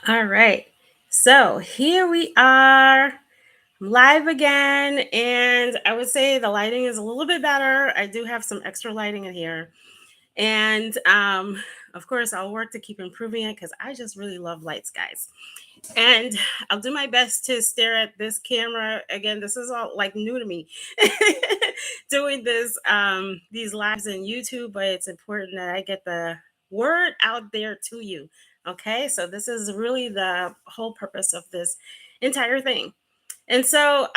All right. So here we are live again. And I would say the lighting is a little bit better. I do have some extra lighting in here. And of course, I'll work to keep improving it because I just really love lights, guys. And I'll do my best to stare at this camera. Again, this is all like new to me doing these lives in YouTube, but it's important that I get the word out there to you. Okay, so this is really the whole purpose of this entire thing. And so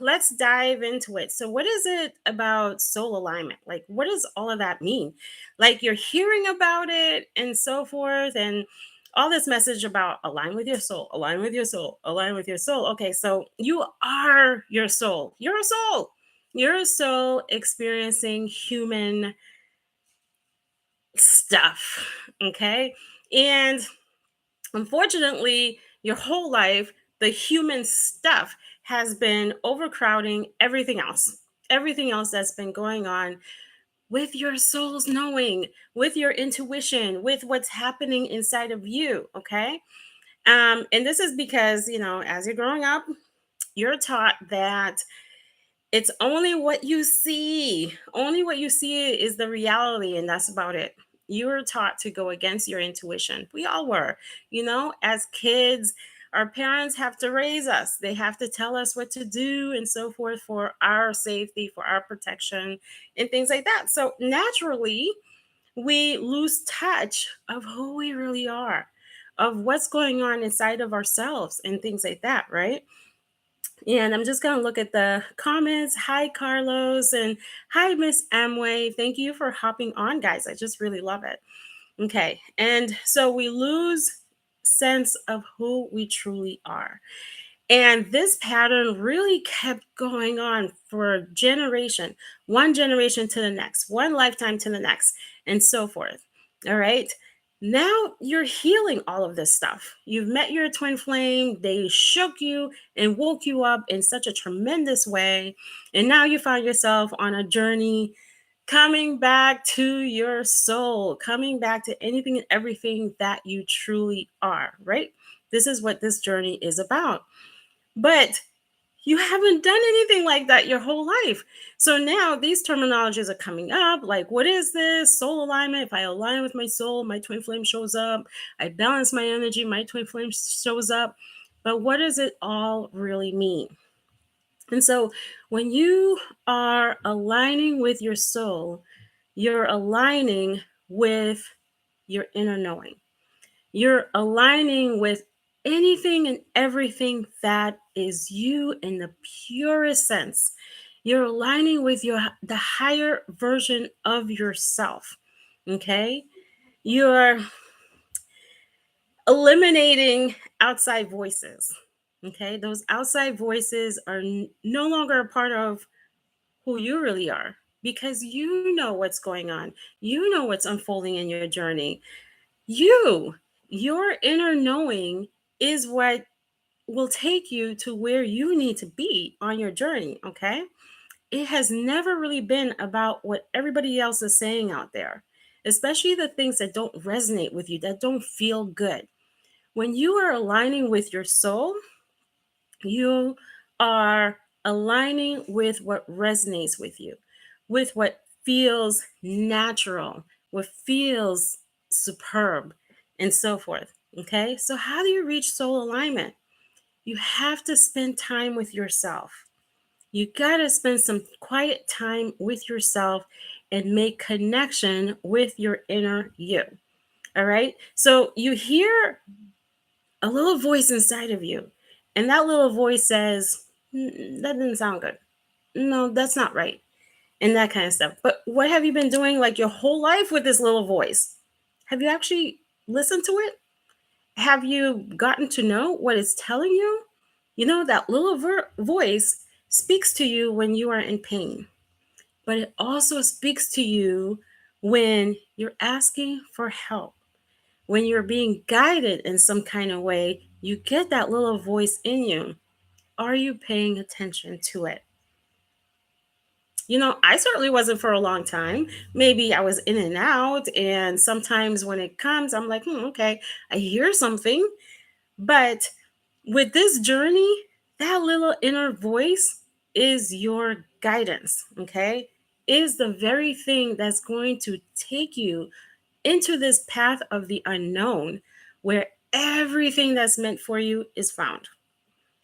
let's dive into it. So, what is it about soul alignment? Like, what does all of that mean? Like, you're hearing about it and so forth, and all this message about align with your soul, align with your soul, align with your soul. Okay, so you are your soul. You're a soul. You're a soul experiencing human stuff. Okay. And unfortunately, your whole life, the human stuff has been overcrowding everything else that's been going on with your soul's knowing, with your intuition, with what's happening inside of you. Okay. And this is because, as you're growing up, you're taught that it's only what you see is the reality, and that's about it. You were taught to go against your intuition. We all were, as kids. Our parents have to raise us, they have to tell us what to do and so forth for our safety, for our protection, and things like that. So naturally, we lose touch of who we really are, of what's going on inside of ourselves, and things like that, right? And I'm just going to look at the comments. Hi, Carlos, and hi, Miss Amway. Thank you for hopping on, guys. I just really love it. Okay. And so we lose sense of who we truly are. And this pattern really kept going on for a generation, one generation to the next, one lifetime to the next, and so forth. All right. Now you're healing all of this stuff. You've met your twin flame, they shook you and woke you up in such a tremendous way. And now you find yourself on a journey coming back to your soul, coming back to anything and everything that you truly are, right? This is what this journey is about. But you haven't done anything like that your whole life. So now these terminologies are coming up like, what is this? Soul alignment. If I align with my soul, my twin flame shows up. I balance my energy, my twin flame shows up. But what does it all really mean? And so when you are aligning with your soul, you're aligning with your inner knowing. You're aligning with anything and everything that is you in the purest sense. You're aligning with the higher version of yourself. Okay? You're eliminating outside voices. Okay? Those outside voices are no longer a part of who you really are because you know what's going on. You know what's unfolding in your journey. You, your inner knowing is what will take you to where you need to be on your journey, okay? It has never really been about what everybody else is saying out there, especially the things that don't resonate with you, that don't feel good. When you are aligning with your soul, you are aligning with what resonates with you, with what feels natural, what feels superb, and so forth. Okay, so how do you reach soul alignment? You have to spend time with yourself. You got to spend some quiet time with yourself and make connection with your inner you. All right, so you hear a little voice inside of you, and that little voice says, That didn't sound good. No, that's not right." And that kind of stuff. But what have you been doing like your whole life with this little voice? Have you actually listened to it? Have you gotten to know what it's telling you? That little voice speaks to you when you are in pain, but it also speaks to you when you're asking for help, when you're being guided in some kind of way. You get that little voice in you. Are you paying attention to it? I certainly wasn't for a long time. Maybe I was in and out. And sometimes when it comes, I'm like, okay, I hear something. But with this journey, that little inner voice is your guidance, okay? Is the very thing that's going to take you into this path of the unknown where everything that's meant for you is found.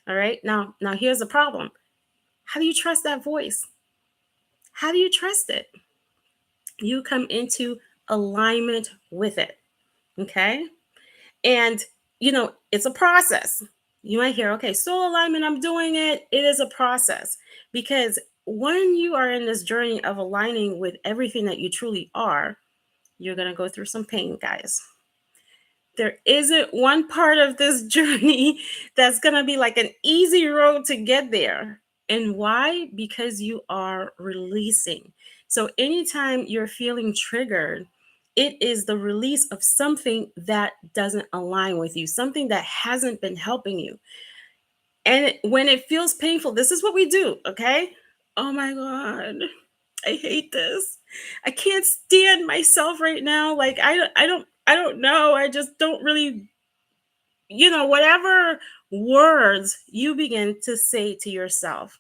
All right? Now here's the problem. How do you trust that voice? How do you trust it? You come into alignment with it, okay? And it's a process. You might hear, okay, soul alignment, I'm doing it. It is a process because when you are in this journey of aligning with everything that you truly are, you're going to go through some pain, guys. There isn't one part of this journey that's going to be like an easy road to get there. And why? Because you are releasing. So anytime you're feeling triggered, it is the release of something that doesn't align with you, something that hasn't been helping you. And when it feels painful, this is what we do, okay? Oh my God, I hate this. I can't stand myself right now. Like I don't know. I just don't really, whatever words you begin to say to yourself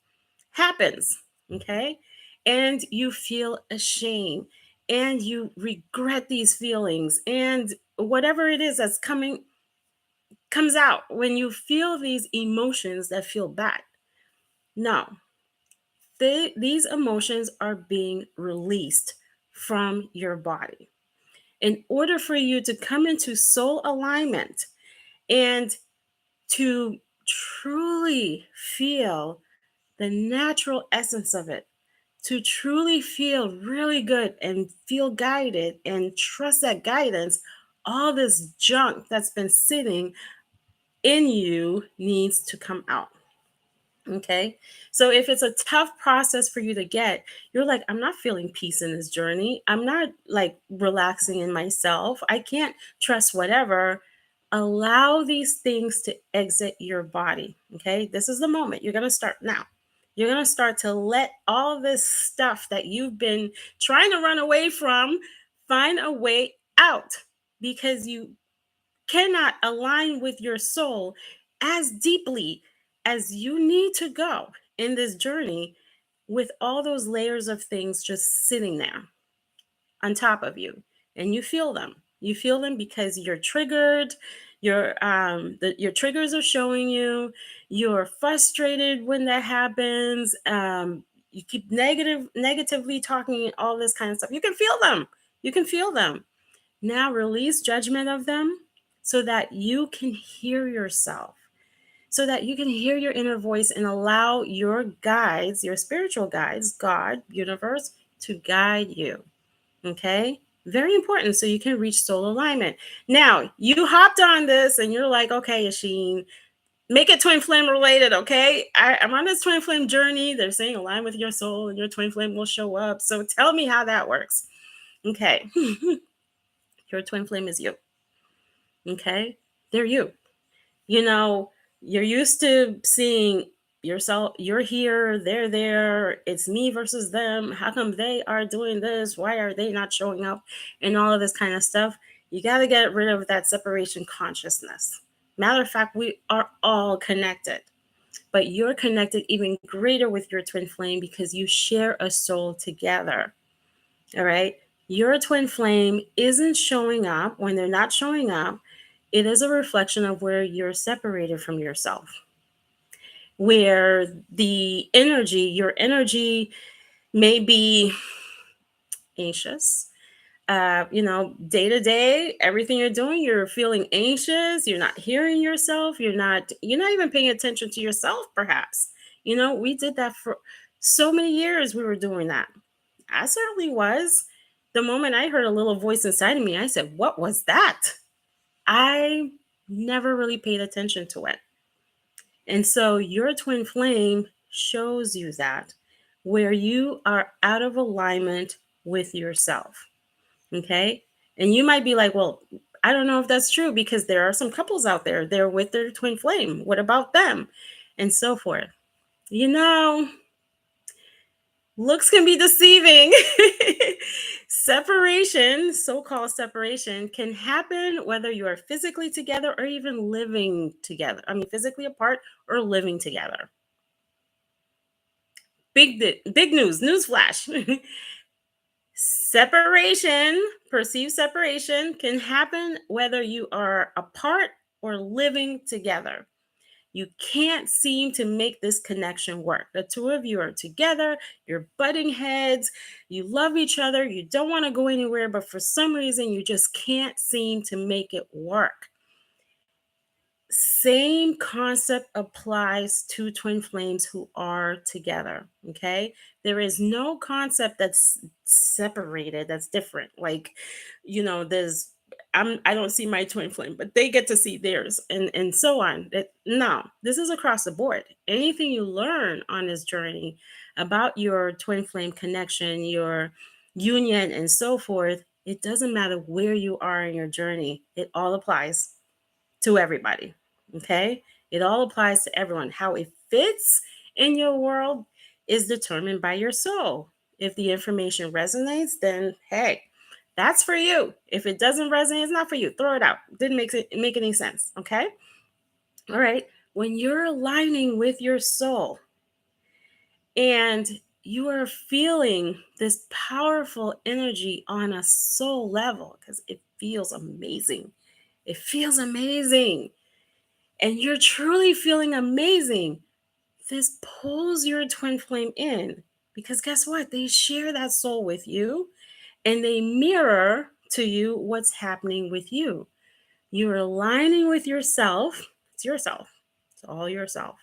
happens, okay? And you feel ashamed and you regret these feelings and whatever it is that's coming comes out when you feel these emotions that feel bad. No, these emotions are being released from your body. In order for you to come into soul alignment and to truly feel the natural essence of it, to truly feel really good and feel guided and trust that guidance, all this junk that's been sitting in you needs to come out. Okay. So if it's a tough process for you to get, you're like, I'm not feeling peace in this journey. I'm not like relaxing in myself. I can't trust whatever. Allow these things to exit your body. Okay. This is the moment. You're going to start now. You're going to start to let all this stuff that you've been trying to run away from find a way out because you cannot align with your soul as deeply as you need to go in this journey with all those layers of things just sitting there on top of you. And you feel them. You feel them because you're triggered. Your triggers are showing you. You're frustrated when that happens. You keep negatively talking all this kind of stuff. You can feel them. You can feel them. Now release judgment of them so that you can hear yourself, so that you can hear your inner voice and allow your guides, your spiritual guides, God, universe, to guide you. Okay? Very important so you can reach soul alignment. Now, you hopped on this and you're like, okay, Yasheen, make it twin flame related, okay? I'm on this twin flame journey. They're saying align with your soul and your twin flame will show up. So tell me how that works. Okay. Your twin flame is you. Okay? They're you. You're used to seeing yourself, you're here, they're there, it's me versus them. How come they are doing this? Why are they not showing up? And all of this kind of stuff. You got to get rid of that separation consciousness. Matter of fact, we are all connected, but you're connected even greater with your twin flame because you share a soul together. All right. Your twin flame isn't showing up when they're not showing up. It is a reflection of where you're separated from yourself, where your energy may be anxious. Day to day, everything you're doing, you're feeling anxious. You're not hearing yourself. You're not even paying attention to yourself, perhaps. We did that for so many years. We were doing that. I certainly was. The moment I heard a little voice inside of me, I said, what was that? I never really paid attention to it. And so your twin flame shows you that where you are out of alignment with yourself. Okay. And you might be like, well, I don't know if that's true because there are some couples out there, they're with their twin flame. What about them? And so forth. Looks can be deceiving. Separation, so-called separation, can happen whether you are physically together or even living together. I mean, physically apart or living together. Big news, newsflash. Separation, perceived separation, can happen whether you are apart or living together. You can't seem to make this connection work. The two of you are together, you're butting heads, you love each other, you don't want to go anywhere, but for some reason, you just can't seem to make it work. Same concept applies to twin flames who are together. Okay. There is no concept that's separated, that's different. Like, there's I don't see my twin flame, but they get to see theirs and so on. No, this is across the board. Anything you learn on this journey about your twin flame connection, your union, and so forth, it doesn't matter where you are in your journey. It all applies to everybody. Okay. It all applies to everyone. How it fits in your world is determined by your soul. If the information resonates, then hey, that's for you. If it doesn't resonate, it's not for you. Throw it out. Didn't make any sense. Okay. All right. When you're aligning with your soul and you are feeling this powerful energy on a soul level, because it feels amazing. It feels amazing. And you're truly feeling amazing, this pulls your twin flame in, because guess what? They share that soul with you and they mirror to you what's happening with you. You're aligning with yourself. It's yourself. It's all yourself.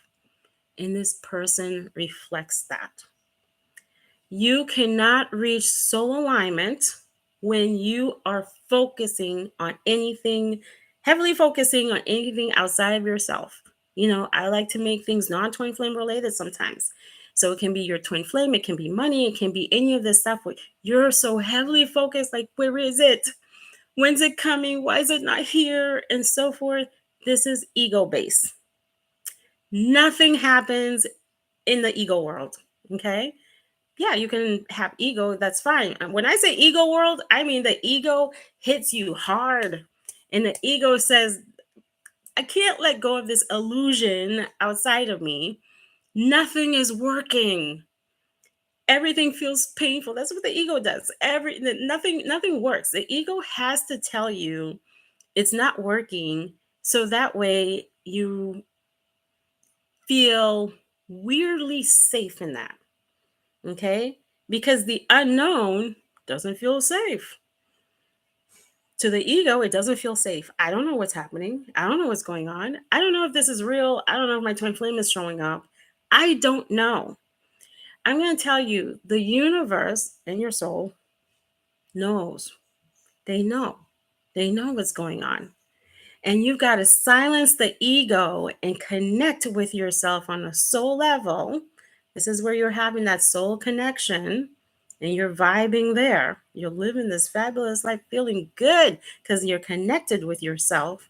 And this person reflects that. You cannot reach soul alignment when you are heavily focusing on anything outside of yourself. I like to make things non-twin flame related sometimes. So it can be your twin flame, it can be money, it can be any of this stuff where you're so heavily focused, like, where is it? When's it coming? Why is it not here? And so forth. This is ego based. Nothing happens in the ego world. Okay. Yeah, you can have ego. That's fine. When I say ego world, I mean the ego hits you hard. And the ego says, I can't let go of this illusion outside of me. Nothing is working. Everything feels painful. That's what the ego does. Nothing works. The ego has to tell you it's not working, so that way you feel weirdly safe in that. Okay? Because the unknown doesn't feel safe. To the ego, it doesn't feel safe. I don't know what's happening. I don't know what's going on. I don't know if this is real. I don't know if my twin flame is showing up. I don't know. I'm going to tell you, the universe and your soul knows. They know. They know what's going on. And you've got to silence the ego and connect with yourself on a soul level. This is where you're having that soul connection and you're vibing there. You're living this fabulous life, feeling good because you're connected with yourself,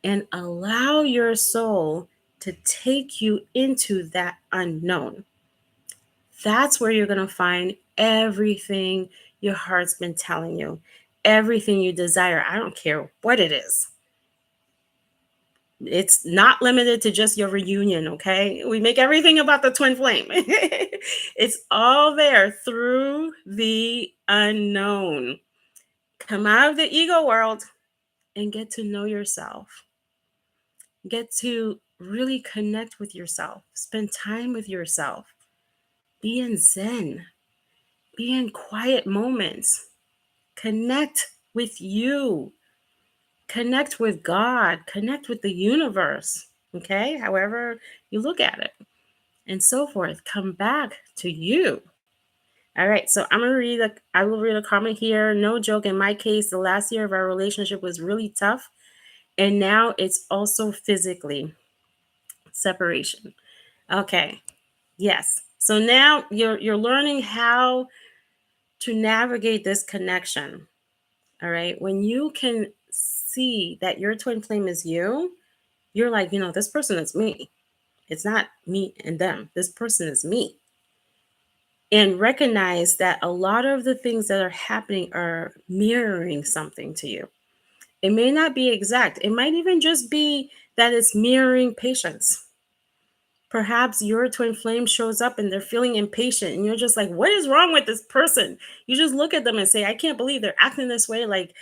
and allow your soul to take you into that unknown. That's where you're going to find everything your heart's been telling you, everything you desire. I don't care what it is. It's not limited to just your reunion, okay? We make everything about the twin flame. It's all there through the unknown. Come out of the ego world and get to know yourself. Get to really connect with yourself. Spend time with yourself. Be in Zen. Be in quiet moments. Connect with you. Connect with God. Connect with the universe. Okay? However you look at it. And so forth. Come back to you. All right. So I will read a comment here. No joke. In my case, the last year of our relationship was really tough. And now it's also physically separation. Okay. Yes. So now you're learning how to navigate this connection. All right. When you can see that your twin flame is you, you're like, this person is me. It's not me and them. This person is me. and recognize that a lot of the things that are happening are mirroring something to you. It may not be exact, it might even just be that it's mirroring patience. Perhaps your twin flame shows up and they're feeling impatient, and you're just like, what is wrong with this person? You just look at them and say, I can't believe they're acting this way. Like,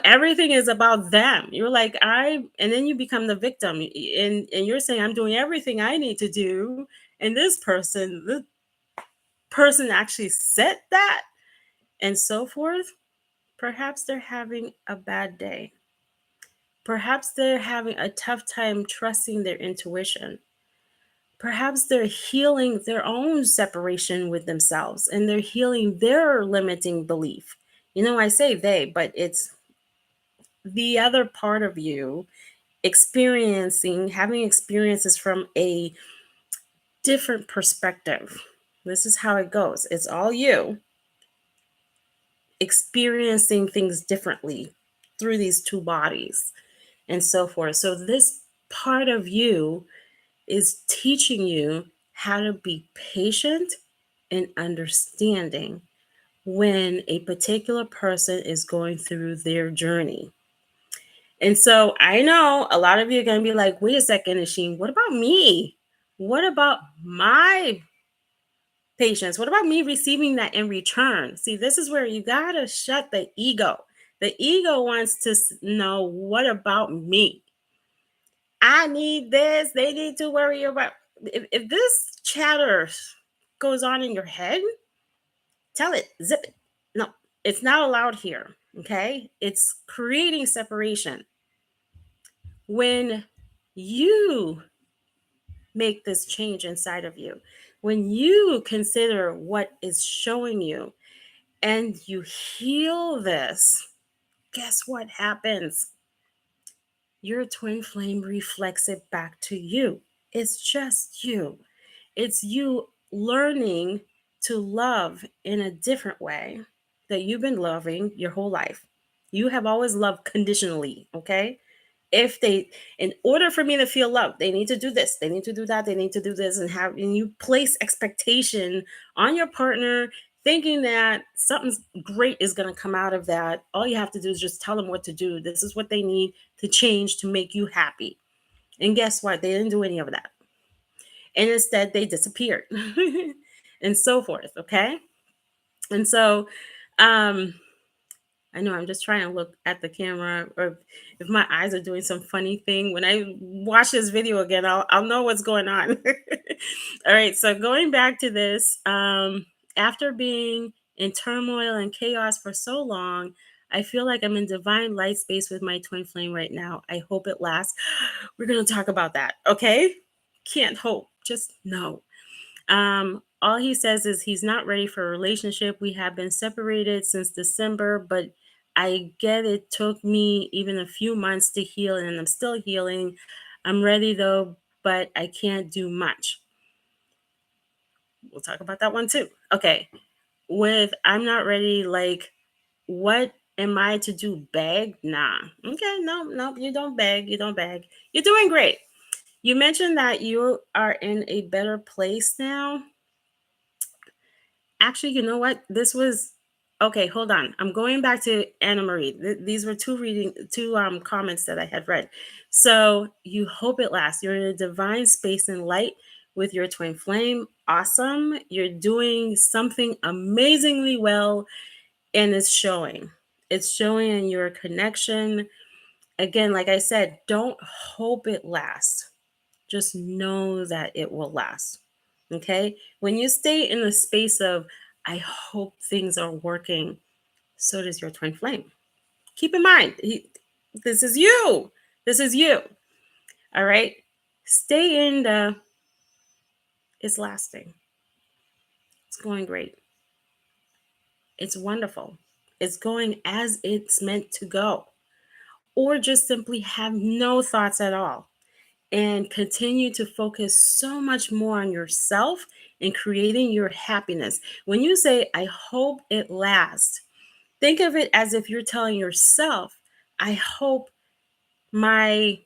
everything is about them. You're like, and then you become the victim, and you're saying, I'm doing everything I need to do. And this person actually said that, and so forth. Perhaps they're having a bad day. Perhaps they're having a tough time trusting their intuition. Perhaps they're healing their own separation with themselves and they're healing their limiting belief. I say they, but it's the other part of you having experiences from a different perspective. This is how it goes. It's all you experiencing things differently through these two bodies and so forth. So, this part of you is teaching you how to be patient and understanding when a particular person is going through their journey. And so I know a lot of you are going to be like, wait a second, Asheen, what about me? What about my patience? What about me receiving that in return? See, this is where you got to shut the ego. The ego wants to know, what about me? I need this. They need to worry about. If this chatter goes on in your head, tell it, zip it. No, it's not allowed here. Okay. It's creating separation. When you make this change inside of you, when you consider what is showing you and you heal this, guess what happens? Your twin flame reflects it back to you. It's just you. It's you learning to love in a different way that you've been loving your whole life. You have always loved conditionally, okay? If they, in order for me to feel love, they need to do this, they need to do that, they need to do this, and you place expectation on your partner, thinking that something great is going to come out of that. All you have to do is just tell them what to do. This is what they need to change to make you happy. And guess what? They didn't do any of that. And instead, they disappeared and so forth. Okay. And so, I know I'm just trying to look at the camera, or if my eyes are doing some funny thing. When I watch this video again, I'll know what's going on. All right. So going back to this, after being in turmoil and chaos for so long, I feel like I'm in divine light space with my twin flame right now. I hope it lasts. We're going to talk about that. Okay. Can't hope, just know. All he says is he's not ready for a relationship. We have been separated since December, but I get it took me even a few months to heal, and I'm still healing. I'm ready though, but I can't do much. We'll talk about that one too. Okay. With I'm not ready, like, what am I to do? Beg? Nah. Okay, no, you don't beg. You don't beg. You're doing great. You mentioned that you are in a better place now. Actually, you know what? This was okay. Hold on. I'm going back to Anna Marie. These were two comments that I had read. So you hope it lasts. You're in a divine space and light with your twin flame. Awesome. You're doing something amazingly well, and it's showing. It's showing in your connection. Again, like I said, don't hope it lasts. Just know that it will last. Okay. When you stay in the space of, I hope things are working, so does your twin flame. Keep in mind, this is you. This is you. All right. Stay in the, it's lasting. It's going great. It's wonderful. It's going as it's meant to go. Or just simply have no thoughts at all and continue to focus so much more on yourself and creating your happiness. When you say, I hope it lasts, think of it as if you're telling yourself, I hope my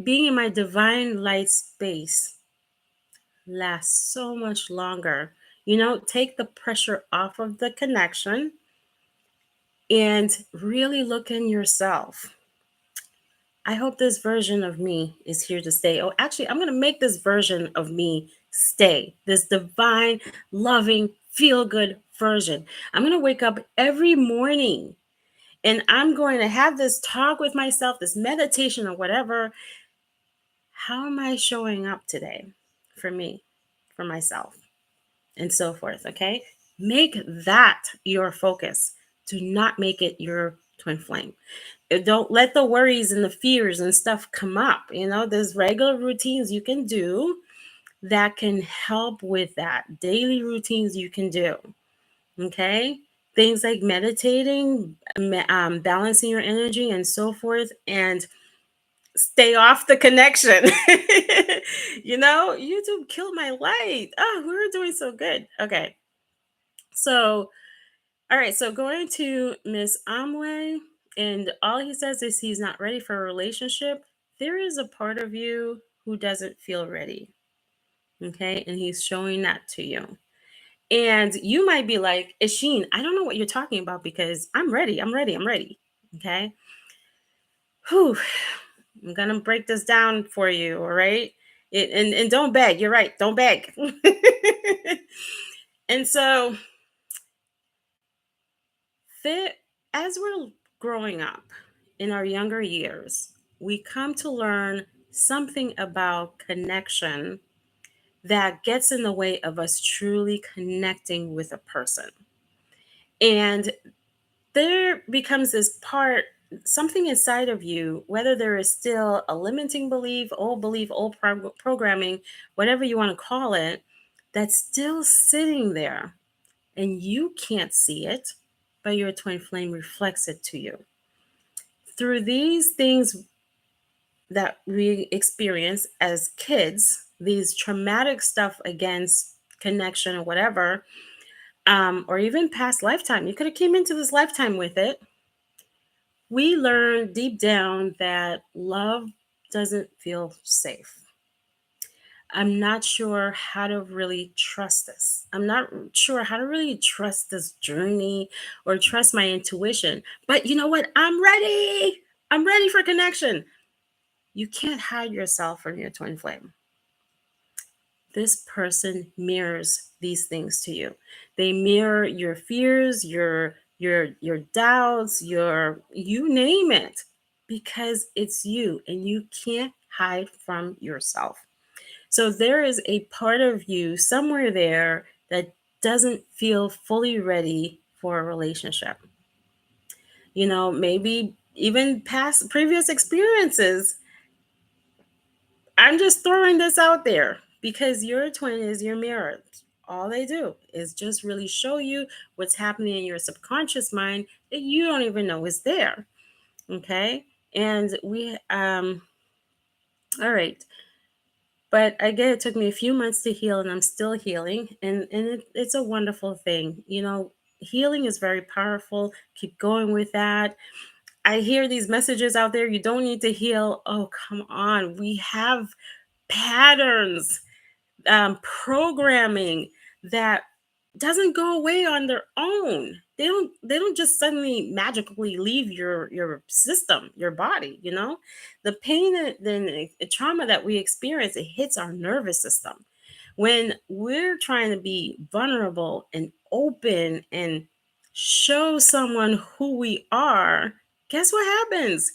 being in my divine light space lasts so much longer. Take the pressure off of the connection and really look in yourself. I hope this version of me is here to stay. Oh, actually, I'm going to make this version of me stay. This divine, loving, feel good version. I'm going to wake up every morning and I'm going to have this talk with myself, this meditation or whatever. How am I showing up today for me, for myself, and so forth? Okay. Make that your focus. Do not make it your twin flame. Don't let the worries and the fears and stuff come up. There's regular routines you can do that can help with that. Daily routines you can do. Okay. Things like meditating, balancing your energy, and so forth, and stay off the connection. YouTube killed my light. Oh, we were doing so good. Okay. So, all right. So going to Miss Amway, and all he says is he's not ready for a relationship. There is a part of you who doesn't feel ready. Okay. And he's showing that to you. And you might be like, 𝐿, I don't know what you're talking about because I'm ready. I'm ready. I'm ready. Okay. Whew. I'm going to break this down for you. All right. And don't beg. You're right. Don't beg. And so, as we're growing up in our younger years, we come to learn something about connection that gets in the way of us truly connecting with a person. And there becomes this part, something inside of you, whether there is still a limiting belief, old programming, whatever you want to call it, that's still sitting there and you can't see it, but your twin flame reflects it to you. Through these things that we experience as kids, these traumatic stuff against connection or whatever, or even past lifetime, you could have came into this lifetime with it. We learn deep down that love doesn't feel safe. I'm not sure how to really trust this. I'm not sure how to really trust this journey or trust my intuition. But you know what? I'm ready. I'm ready for connection. You can't hide yourself from your twin flame. This person mirrors these things to you. They mirror your fears, your doubts, your you name it, because it's you and you can't hide from yourself. So there is a part of you somewhere there that doesn't feel fully ready for a relationship. Maybe even past previous experiences. I'm just throwing this out there because your twin is your mirror. All they do is just really show you what's happening in your subconscious mind that you don't even know is there. Okay. And all right. But again, it took me a few months to heal and I'm still healing. And it's a wonderful thing. Healing is very powerful. Keep going with that. I hear these messages out there. You don't need to heal. Oh, come on. We have patterns, programming that doesn't go away on their own. They don't just suddenly magically leave your system, your body. The pain and the trauma that we experience, it hits our nervous system. When we're trying to be vulnerable and open and show someone who we are, guess what happens?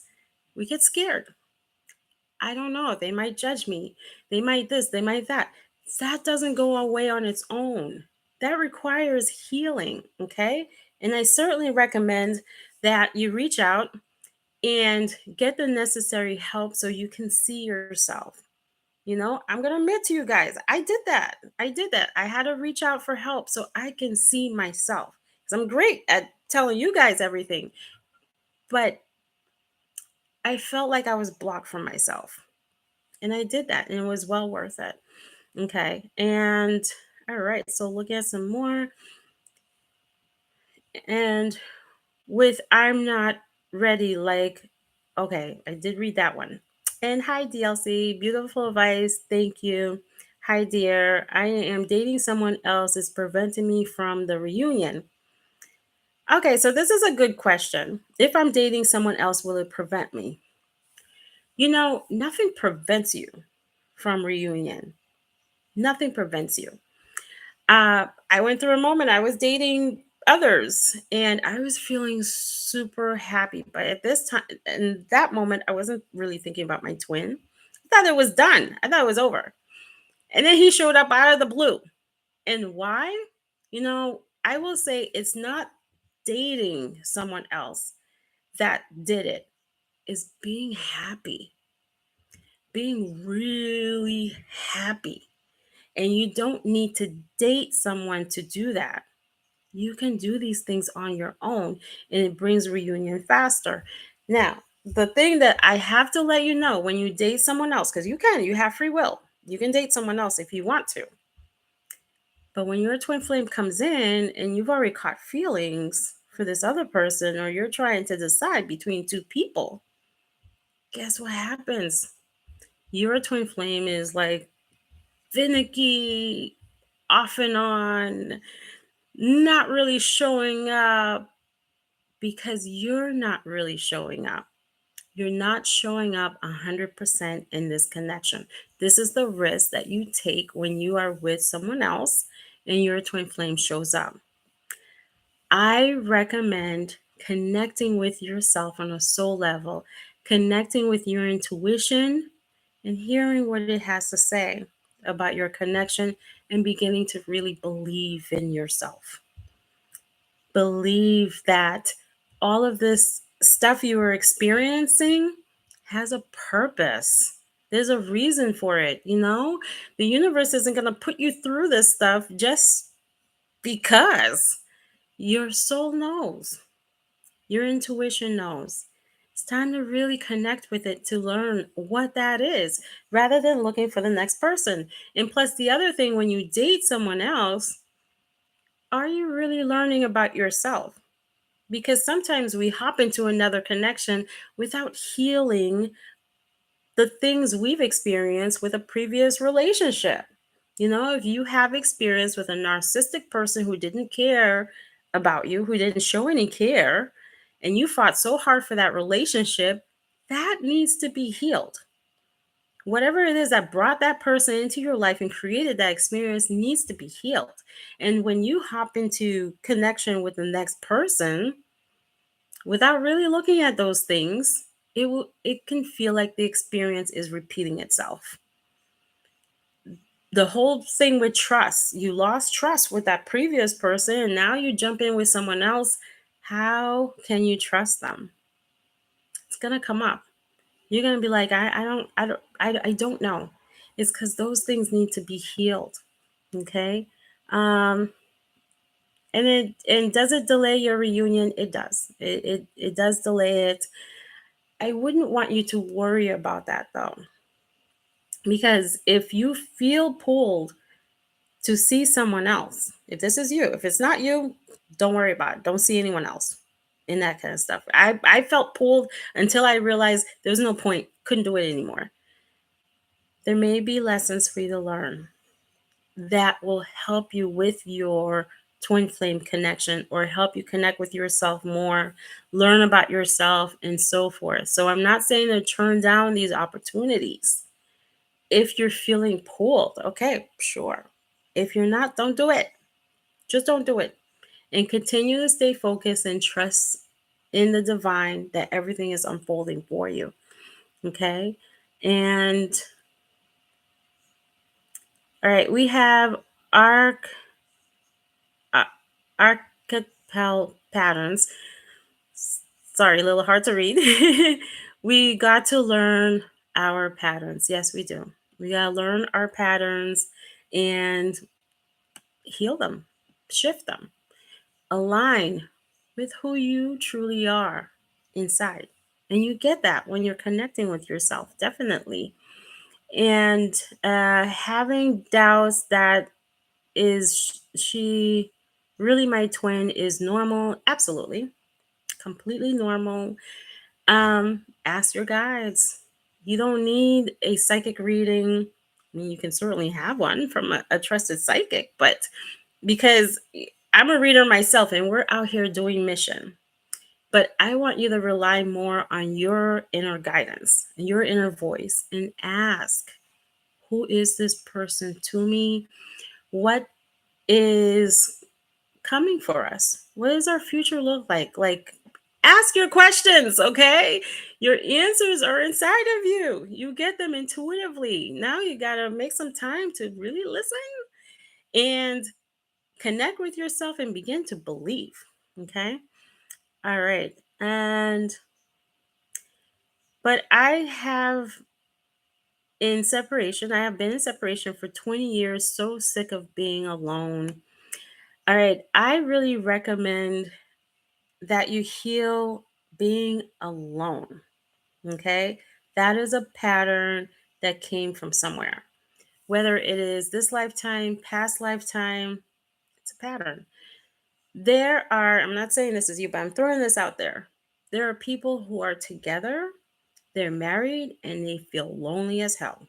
We get scared. I don't know. They might judge me. They might this, they might that. That doesn't go away on its own. That requires healing. Okay. And I certainly recommend that you reach out and get the necessary help so you can see yourself. I'm going to admit to you guys, I did that. I had to reach out for help so I can see myself because I'm great at telling you guys everything. But I felt like I was blocked from myself. And I did that, and it was well worth it. Okay. And all right. So look at some more. And with I'm not ready, like, okay, I did read that one. And hi, DLC. Beautiful advice. Thank you. Hi, dear. I am dating someone else. It's preventing me from the reunion. Okay, so this is a good question. If I'm dating someone else, will it prevent me? Nothing prevents you from reunion. Nothing prevents you. I went through a moment. I was dating others and I was feeling super happy. But at this time, in that moment, I wasn't really thinking about my twin. I thought it was done. I thought it was over. And then he showed up out of the blue. And why? I will say it's not dating someone else that did it, is being happy, being really happy. And you don't need to date someone to do that. You can do these things on your own and it brings reunion faster. Now, the thing that I have to let you know when you date someone else, because you have free will, you can date someone else if you want to. But when your twin flame comes in and you've already caught feelings for this other person, or you're trying to decide between two people, guess what happens? Your twin flame is like finicky, off and on, not really showing up because you're not really showing up. You're not showing up 100% in this connection. This is the risk that you take when you are with someone else and your twin flame shows up. I recommend connecting with yourself on a soul level, connecting with your intuition, and hearing what it has to say about your connection and beginning to really believe in yourself. Believe that all of this stuff you are experiencing has a purpose. There's a reason for it. The universe isn't going to put you through this stuff just because. Your soul knows. Your intuition knows. It's time to really connect with it to learn what that is rather than looking for the next person. And plus, the other thing, when you date someone else, are you really learning about yourself? Because sometimes we hop into another connection without healing the things we've experienced with a previous relationship. If you have experience with a narcissistic person who didn't care about you, who didn't show any care, and you fought so hard for that relationship, that needs to be healed. Whatever it is that brought that person into your life and created that experience needs to be healed. And when you hop into connection with the next person without really looking at those things, it can feel like the experience is repeating itself. The whole thing with trust, you lost trust with that previous person and now you jump in with someone else. How can you trust them? It's going to come up. You're going to be like, I don't know. It's because those things need to be healed. Okay. um and does it delay your reunion? It does. It does delay it. I wouldn't want you to worry about that though, because if you feel pulled to see someone else, if this is you, if it's not you, don't worry about it. Don't see anyone else in that kind of stuff. I felt pulled until I realized there's no point, couldn't do it anymore. There may be lessons for you to learn that will help you with your twin flame connection or help you connect with yourself more, learn about yourself, and so forth. So I'm not saying to turn down these opportunities. If you're feeling pulled, okay, sure. If you're not, don't do it. Just don't do it. And continue to stay focused and trust in the divine that everything is unfolding for you. Okay. And all right, we have arc uh, archetypal patterns. Sorry, a little hard to read. We got to learn our patterns. Yes, we do. We got to learn our patterns and heal them, shift them, align with who you truly are inside. And you get that when you're connecting with yourself, definitely. And having doubts that she really my twin is normal? Absolutely. Completely normal. Ask your guides. You don't need a psychic reading I mean, you can certainly have one from a trusted psychic, but because I'm a reader myself and we're out here doing mission, but I want you to rely more on your inner guidance and your inner voice and ask, who is this person to me? What is coming for us? What does our future look like? Like, ask your questions, okay? Your answers are inside of you. You get them intuitively. Now you got to make some time to really listen and connect with yourself and begin to believe, okay? All right. But I have been in separation for 20 years, so sick of being alone. All right. I really recommend that you heal being alone. Okay. That is a pattern that came from somewhere. Whether it is this lifetime, past lifetime, it's a pattern. I'm not saying this is you, but I'm throwing this out there. There are people who are together, they're married, and they feel lonely as hell.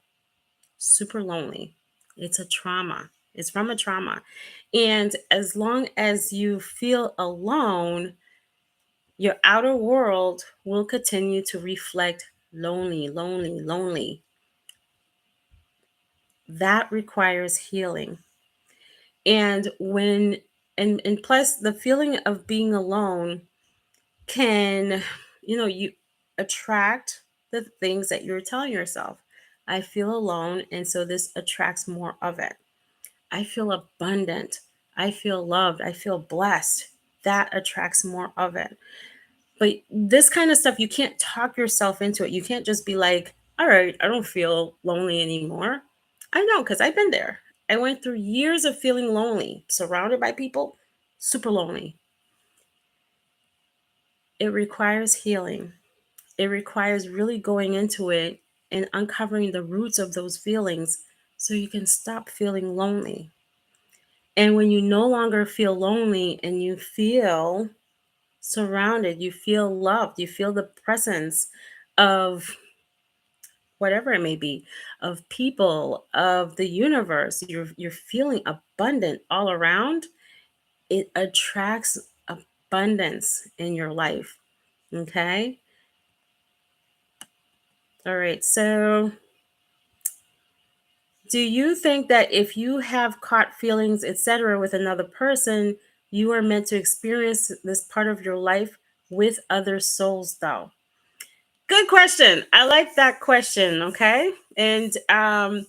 Super lonely. It's a trauma. It's from a trauma. And as long as you feel alone, your outer world will continue to reflect lonely, lonely, lonely. That requires healing. And and plus the feeling of being alone can, you attract the things that you're telling yourself. I feel alone, and so this attracts more of it. I feel abundant. I feel loved. I feel blessed. That attracts more of it. But this kind of stuff, you can't talk yourself into it. You can't just be like, all right, I don't feel lonely anymore. I know, because I've been there. I went through years of feeling lonely, surrounded by people, super lonely. It requires healing. It requires really going into it and uncovering the roots of those feelings so you can stop feeling lonely. And when you no longer feel lonely and you feel surrounded, you feel loved, you feel the presence of whatever it may be, of people, of the universe, you're feeling abundant all around, it attracts abundance in your life. Okay? All right. So, do you think that if you have caught feelings, etc., with another person, you are meant to experience this part of your life with other souls, though? Good question. I like that question. Okay. And a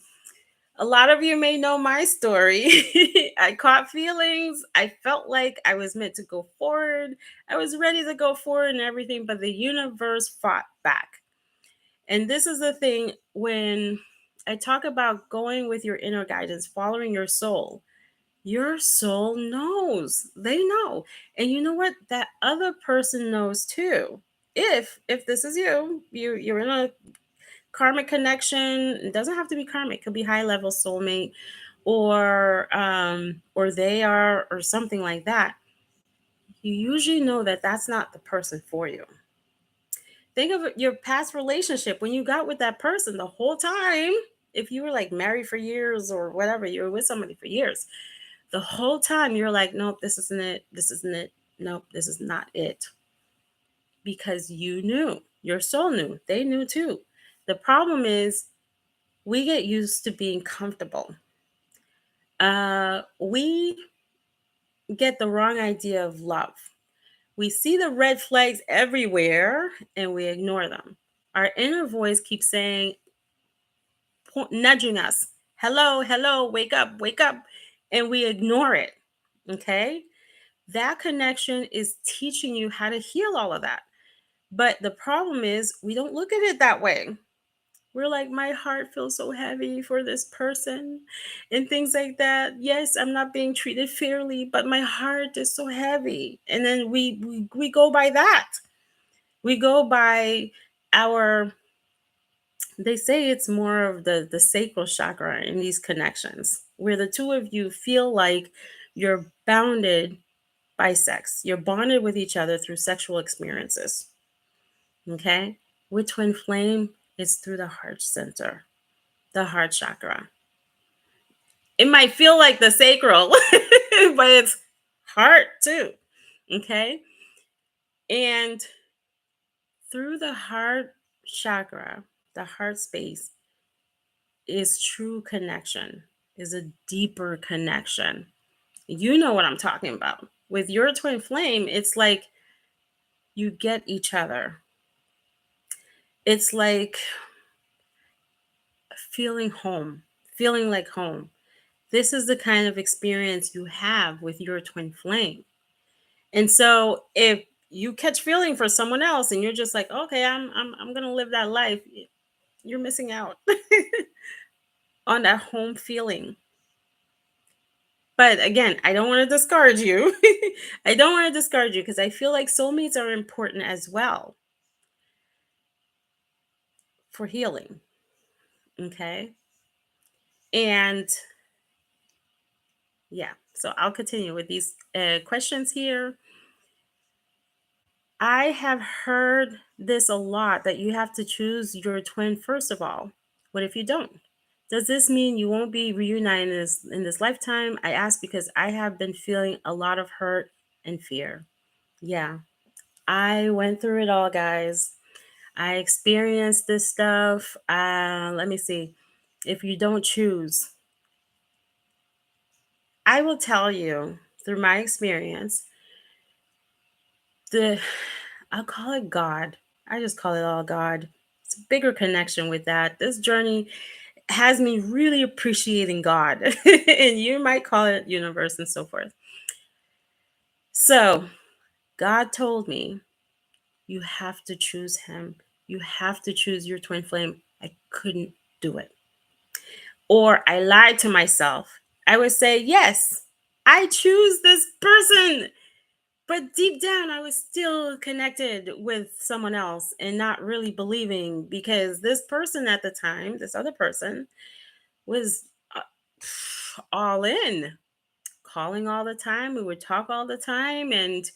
lot of you may know my story. I caught feelings. I felt like I was meant to go forward. I was ready to go forward and everything, but the universe fought back. And this is the thing when I talk about going with your inner guidance, following your soul knows. They know. And you know what? That other person knows too. If this is you're in a karmic connection. It doesn't have to be karmic. It could be high level soulmate or they are or something like that. You usually know that that's not the person for you. Think of your past relationship when you got with that person the whole time. If you were like married for years or whatever, you were with somebody for years, the whole time you're like, nope, this isn't it. This isn't it. Nope, this is not it. Because you knew, your soul knew, they knew too. The problem is we get used to being comfortable. We get the wrong idea of love. We see the red flags everywhere and we ignore them. Our inner voice keeps saying, nudging us, hello, hello, wake up. And we ignore it. Okay. That connection is teaching you how to heal all of that. But the problem is, we don't look at it that way. We're like, my heart feels so heavy for this person and things like that. Yes, I'm not being treated fairly, but my heart is so heavy. And then we go by that. We go by our, they say it's more of the sacral chakra in these connections, where the two of you feel like you're bounded by sex. You're bonded with each other through sexual experiences. Okay? With twin flame, it's through the heart center, the heart chakra. It might feel like the sacral, but it's heart too. Okay. And through the heart chakra, the heart space is true connection, is a deeper connection. You know what I'm talking about. With your twin flame, it's like you get each other. It's like feeling home, feeling like home. This is the kind of experience you have with your twin flame. And so if you catch feeling for someone else and you're just like, okay, I'm gonna live that life, you're missing out on that home feeling. But again, I don't want to discourage you. I don't want to discourage you because I feel like soulmates are important as well for healing. Okay. And yeah, so I'll continue with these questions here. I have heard this a lot that you have to choose your twin first of all. What if you don't? Does this mean you won't be reunited in this lifetime? I ask because I have been feeling a lot of hurt and fear. Yeah, I went through it all, guys. I experienced this stuff. Let me see. If you don't choose, I will tell you through my experience, the I'll call it God. I just call it all God. It's a bigger connection with that. This journey has me really appreciating God. And you might call it universe and so forth. So God told me, you have to choose him. You have to choose your twin flame. I couldn't do it. Or I lied to myself. I would say, yes, I choose this person. But deep down, I was still connected with someone else and not really believing because this person at the time, this other person, was all in, calling all the time. We would talk all the time and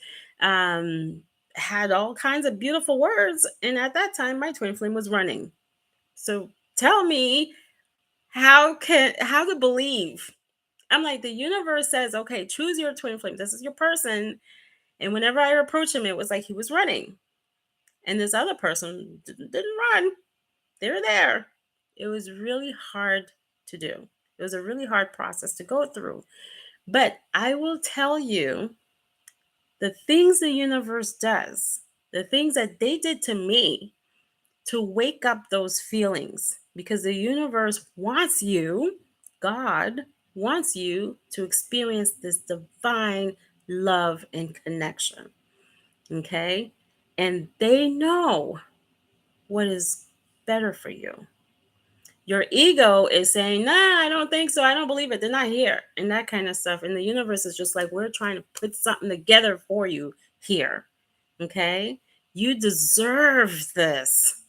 had all kinds of beautiful words. And at that time, my twin flame was running. So tell me how to believe. I'm like, the universe says, okay, choose your twin flame. This is your person. And whenever I approached him, it was like he was running. And this other person didn't run. They were there. It was really hard to do. It was a really hard process to go through. But I will tell you the things the universe does, the things that they did to me to wake up those feelings, because the universe wants you, God wants you to experience this divine love and connection. Okay. And they know what is better for you. Your ego is saying, nah, I don't think so. I don't believe it. They're not here. And that kind of stuff. And the universe is just like, we're trying to put something together for you here. Okay. You deserve this.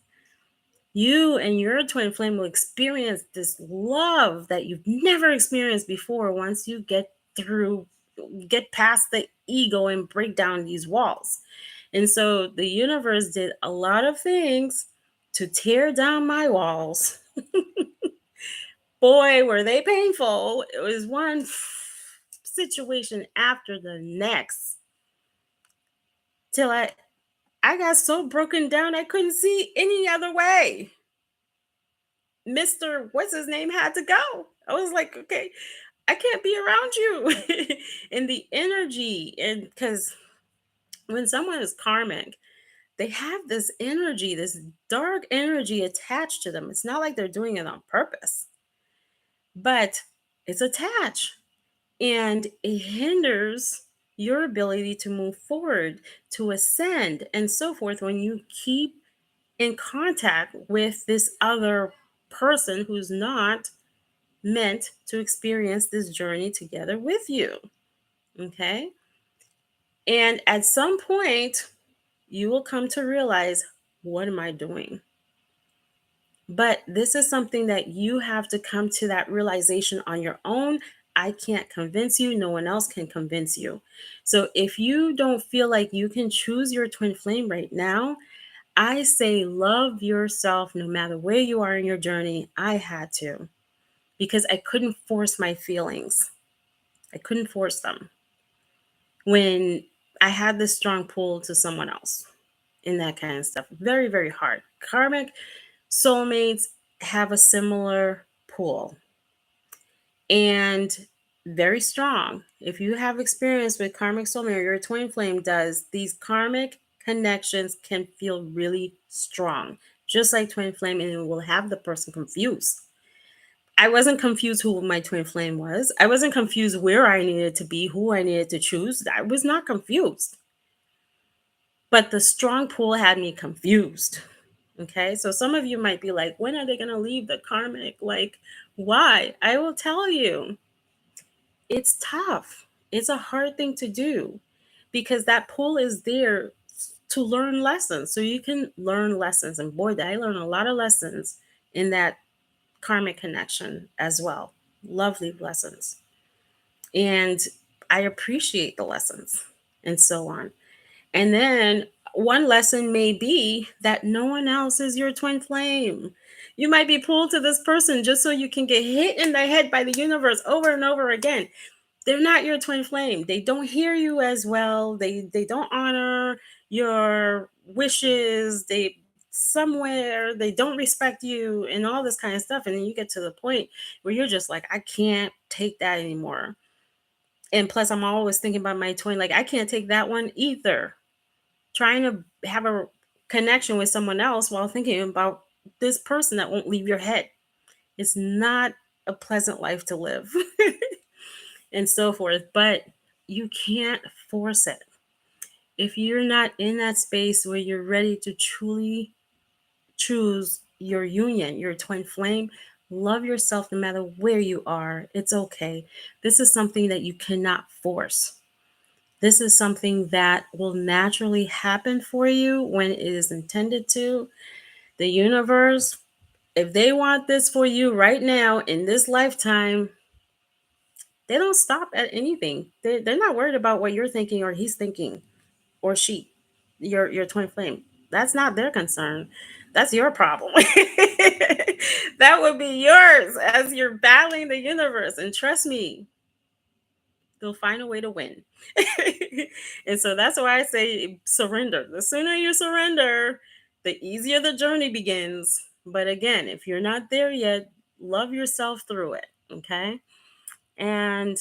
You and your twin flame will experience this love that you've never experienced before once you get past the ego and break down these walls. And so the universe did a lot of things to tear down my walls. Boy, were they painful. It was one situation after the next till I got so broken down I couldn't see any other way. Mr. What's his name had to go. I was like, okay, I can't be around you. And the energy, and because when someone is karmic, they have this energy, this dark energy attached to them. It's not like they're doing it on purpose, but it's attached and it hinders your ability to move forward, to ascend, and so forth when you keep in contact with this other person who's not meant to experience this journey together with you. Okay. And at some point, you will come to realize, what am I doing? But this is something that you have to come to that realization on your own. I can't convince you. No one else can convince you. So if you don't feel like you can choose your twin flame right now, I say love yourself no matter where you are in your journey. I had to. because I couldn't force my feelings. I couldn't force them when I had this strong pull to someone else and that kind of stuff. Very, very hard. Karmic soulmates have a similar pull and very strong. If you have experience with karmic soulmate or your twin flame does, these karmic connections can feel really strong, just like twin flame, and it will have the person confused. I wasn't confused who my twin flame was. I wasn't confused where I needed to be, who I needed to choose. I was not confused. But the strong pull had me confused. Okay. So some of you might be like, when are they going to leave the karmic? Like, why? I will tell you, it's tough. It's a hard thing to do because that pull is there to learn lessons. So you can learn lessons. And boy, did I learn a lot of lessons in that karmic connection as well. Lovely lessons. And I appreciate the lessons and so on. And then one lesson may be that no one else is your twin flame. You might be pulled to this person just so you can get hit in the head by the universe over and over again. They're not your twin flame. They don't hear you as well. They don't honor your wishes. They don't respect you and all this kind of stuff. And then you get to the point where you're just like, I can't take that anymore. And plus, I'm always thinking about my twin, like, I can't take that one either. Trying to have a connection with someone else while thinking about this person that won't leave your head. It's not a pleasant life to live and so forth, but you can't force it. If you're not in that space where you're ready to truly choose your union, your twin flame, love yourself no matter where you are. It's okay. This is something that you cannot force. This is something that will naturally happen for you when it is intended to. The universe, if they want this for you right now in this lifetime, they don't stop at anything. They're not worried about what you're thinking or he's thinking or she, your twin flame. That's not their concern. That's your problem. That would be yours as you're battling the universe. And trust me, they'll find a way to win. And so that's why I say surrender. The sooner you surrender, the easier the journey begins. But again, if you're not there yet, love yourself through it. Okay. And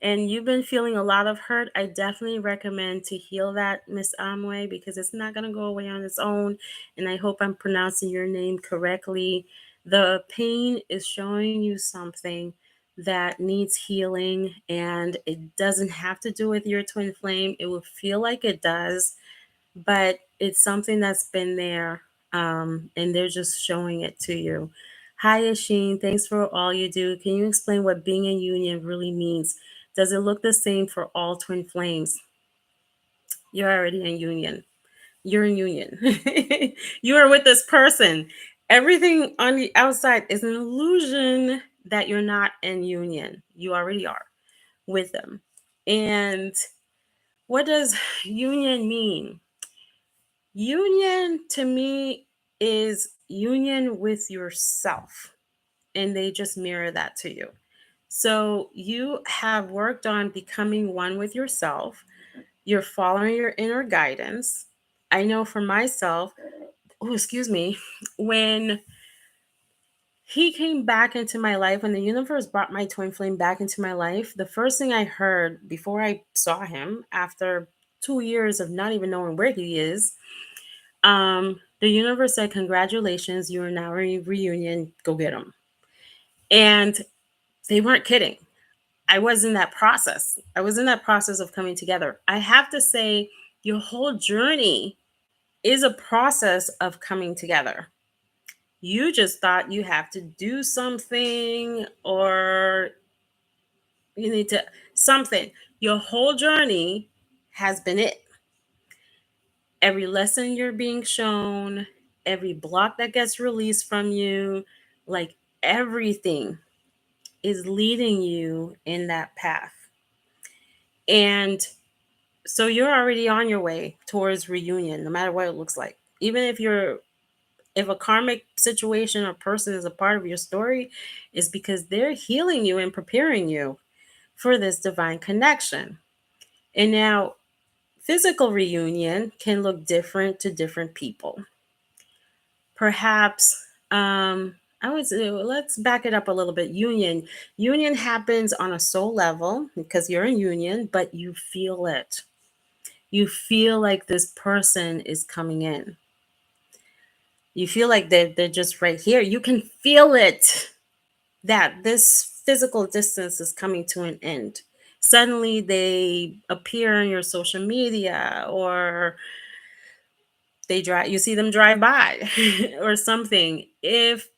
you've been feeling a lot of hurt, I definitely recommend to heal that, Miss Amway, because it's not going to go away on its own. And I hope I'm pronouncing your name correctly. The pain is showing you something that needs healing, and it doesn't have to do with your twin flame. It will feel like it does, but it's something that's been there, and they're just showing it to you. Hi, Asheen. Thanks for all you do. Can you explain what being in union really means? Does it look the same for all twin flames? You're already in union. You're in union. You are with this person. Everything on the outside is an illusion that you're not in union. You already are with them. And what does union mean? Union to me is union with yourself, and they just mirror that to you. So you have worked on becoming one with yourself. You're following your inner guidance. I know for myself, oh, excuse me, when he came back into my life, when the universe brought my twin flame back into my life, the first thing I heard before I saw him after 2 years of not even knowing where he is, the universe said, congratulations, you are now in reunion, go get him. And they weren't kidding. I was in that process. I was in that process of coming together. I have to say, your whole journey is a process of coming together. You just thought you have to do something or you need to something. Your whole journey has been it. Every lesson you're being shown, every block that gets released from you, like everything is leading you in that path. And so you're already on your way towards reunion, no matter what it looks like. Even if you're If a karmic situation or person is a part of your story, is because they're healing you and preparing you for this divine connection. And now, physical reunion can look different to different people. Perhaps, I would say, let's back it up a little bit. Union happens on a soul level because you're in union, but you feel it. You feel like this person is coming in. You feel like they're just right here. You can feel it, that this physical distance is coming to an end. Suddenly they appear on your social media, or you see them drive by or something. If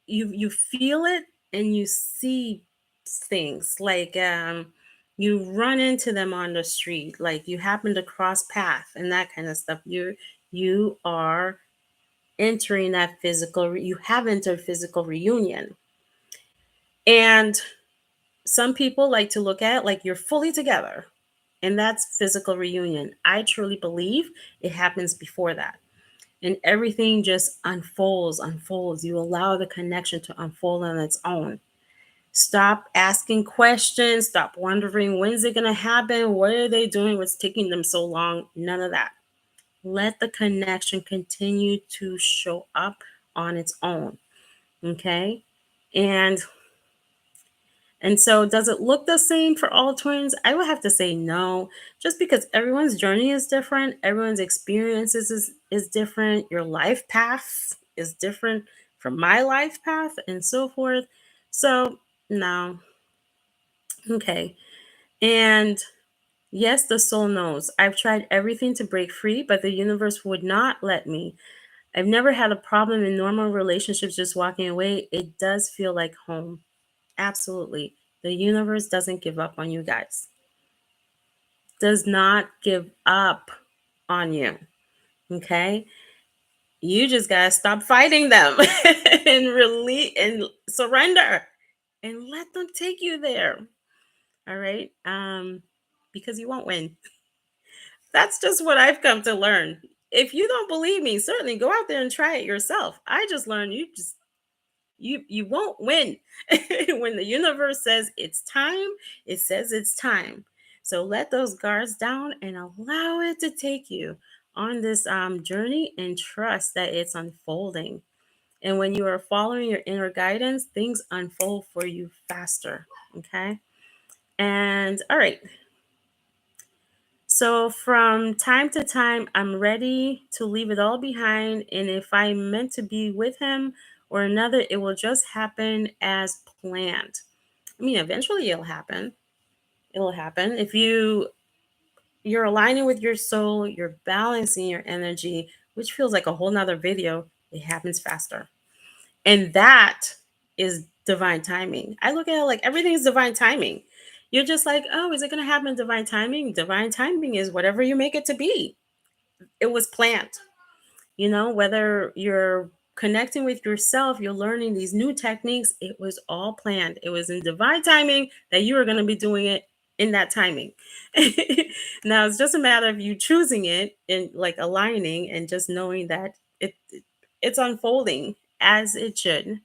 you feel it and you see things like, you run into them on the street, like you happen to cross path and that kind of stuff, you are entering that you have entered physical reunion. And some people like to look at it like you're fully together, and that's physical reunion. I truly believe it happens before that, and everything just unfolds. You allow the connection to unfold on its own. Stop asking questions. Stop wondering, when's it going to happen? What are they doing? What's taking them so long? None of that. Let the connection continue to show up on its own. Okay. And so, does it look the same for all twins? I would have to say no, just because everyone's journey is different, everyone's experiences is different, your life path is different from my life path, and so forth. So, no. Okay. And yes, the soul knows. I've tried everything to break free, but the universe would not let me. I've never had a problem in normal relationships just walking away. It does feel like home. Absolutely. The universe doesn't give up on you guys. Does not give up on you. Okay? You just got to stop fighting them and release and surrender and let them take you there. All right? Because you won't win. That's just what I've come to learn. If you don't believe me, certainly go out there and try it yourself. I just learned you won't win. When the universe says it's time, it says it's time. So let those guards down and allow it to take you on this journey, and trust that it's unfolding. And when you are following your inner guidance, things unfold for you faster. Okay. And all right. So from time to time, I'm ready to leave it all behind. And if I'm meant to be with him or another, it will just happen as planned. I mean, eventually it'll happen. It'll happen. If you're aligning with your soul, you're balancing your energy, which feels like a whole nother video, it happens faster. And that is divine timing. I look at it like everything is divine timing. You're just like, oh, is it going to happen in divine timing? Divine timing is whatever you make it to be. It was planned. Whether you're connecting with yourself, you're learning these new techniques, it was all planned. It was in divine timing that you were going to be doing it in that timing. Now it's just a matter of you choosing it and like aligning and just knowing that it's unfolding as it should.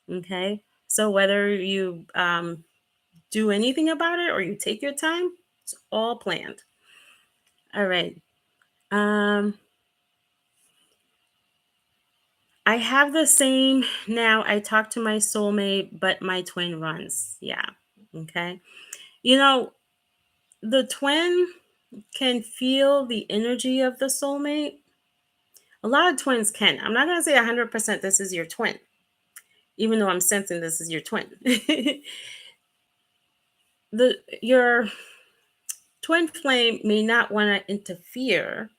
Okay. So whether you do anything about it or you take your time, it's all planned. All right. Um, I have the same now. I talk to my soulmate, but my twin runs. Yeah. Okay. You know, the twin can feel the energy of the soulmate. A lot of twins can. I'm not going to say 100% this is your twin, even though I'm sensing this is your twin. Your twin flame may not want to interfere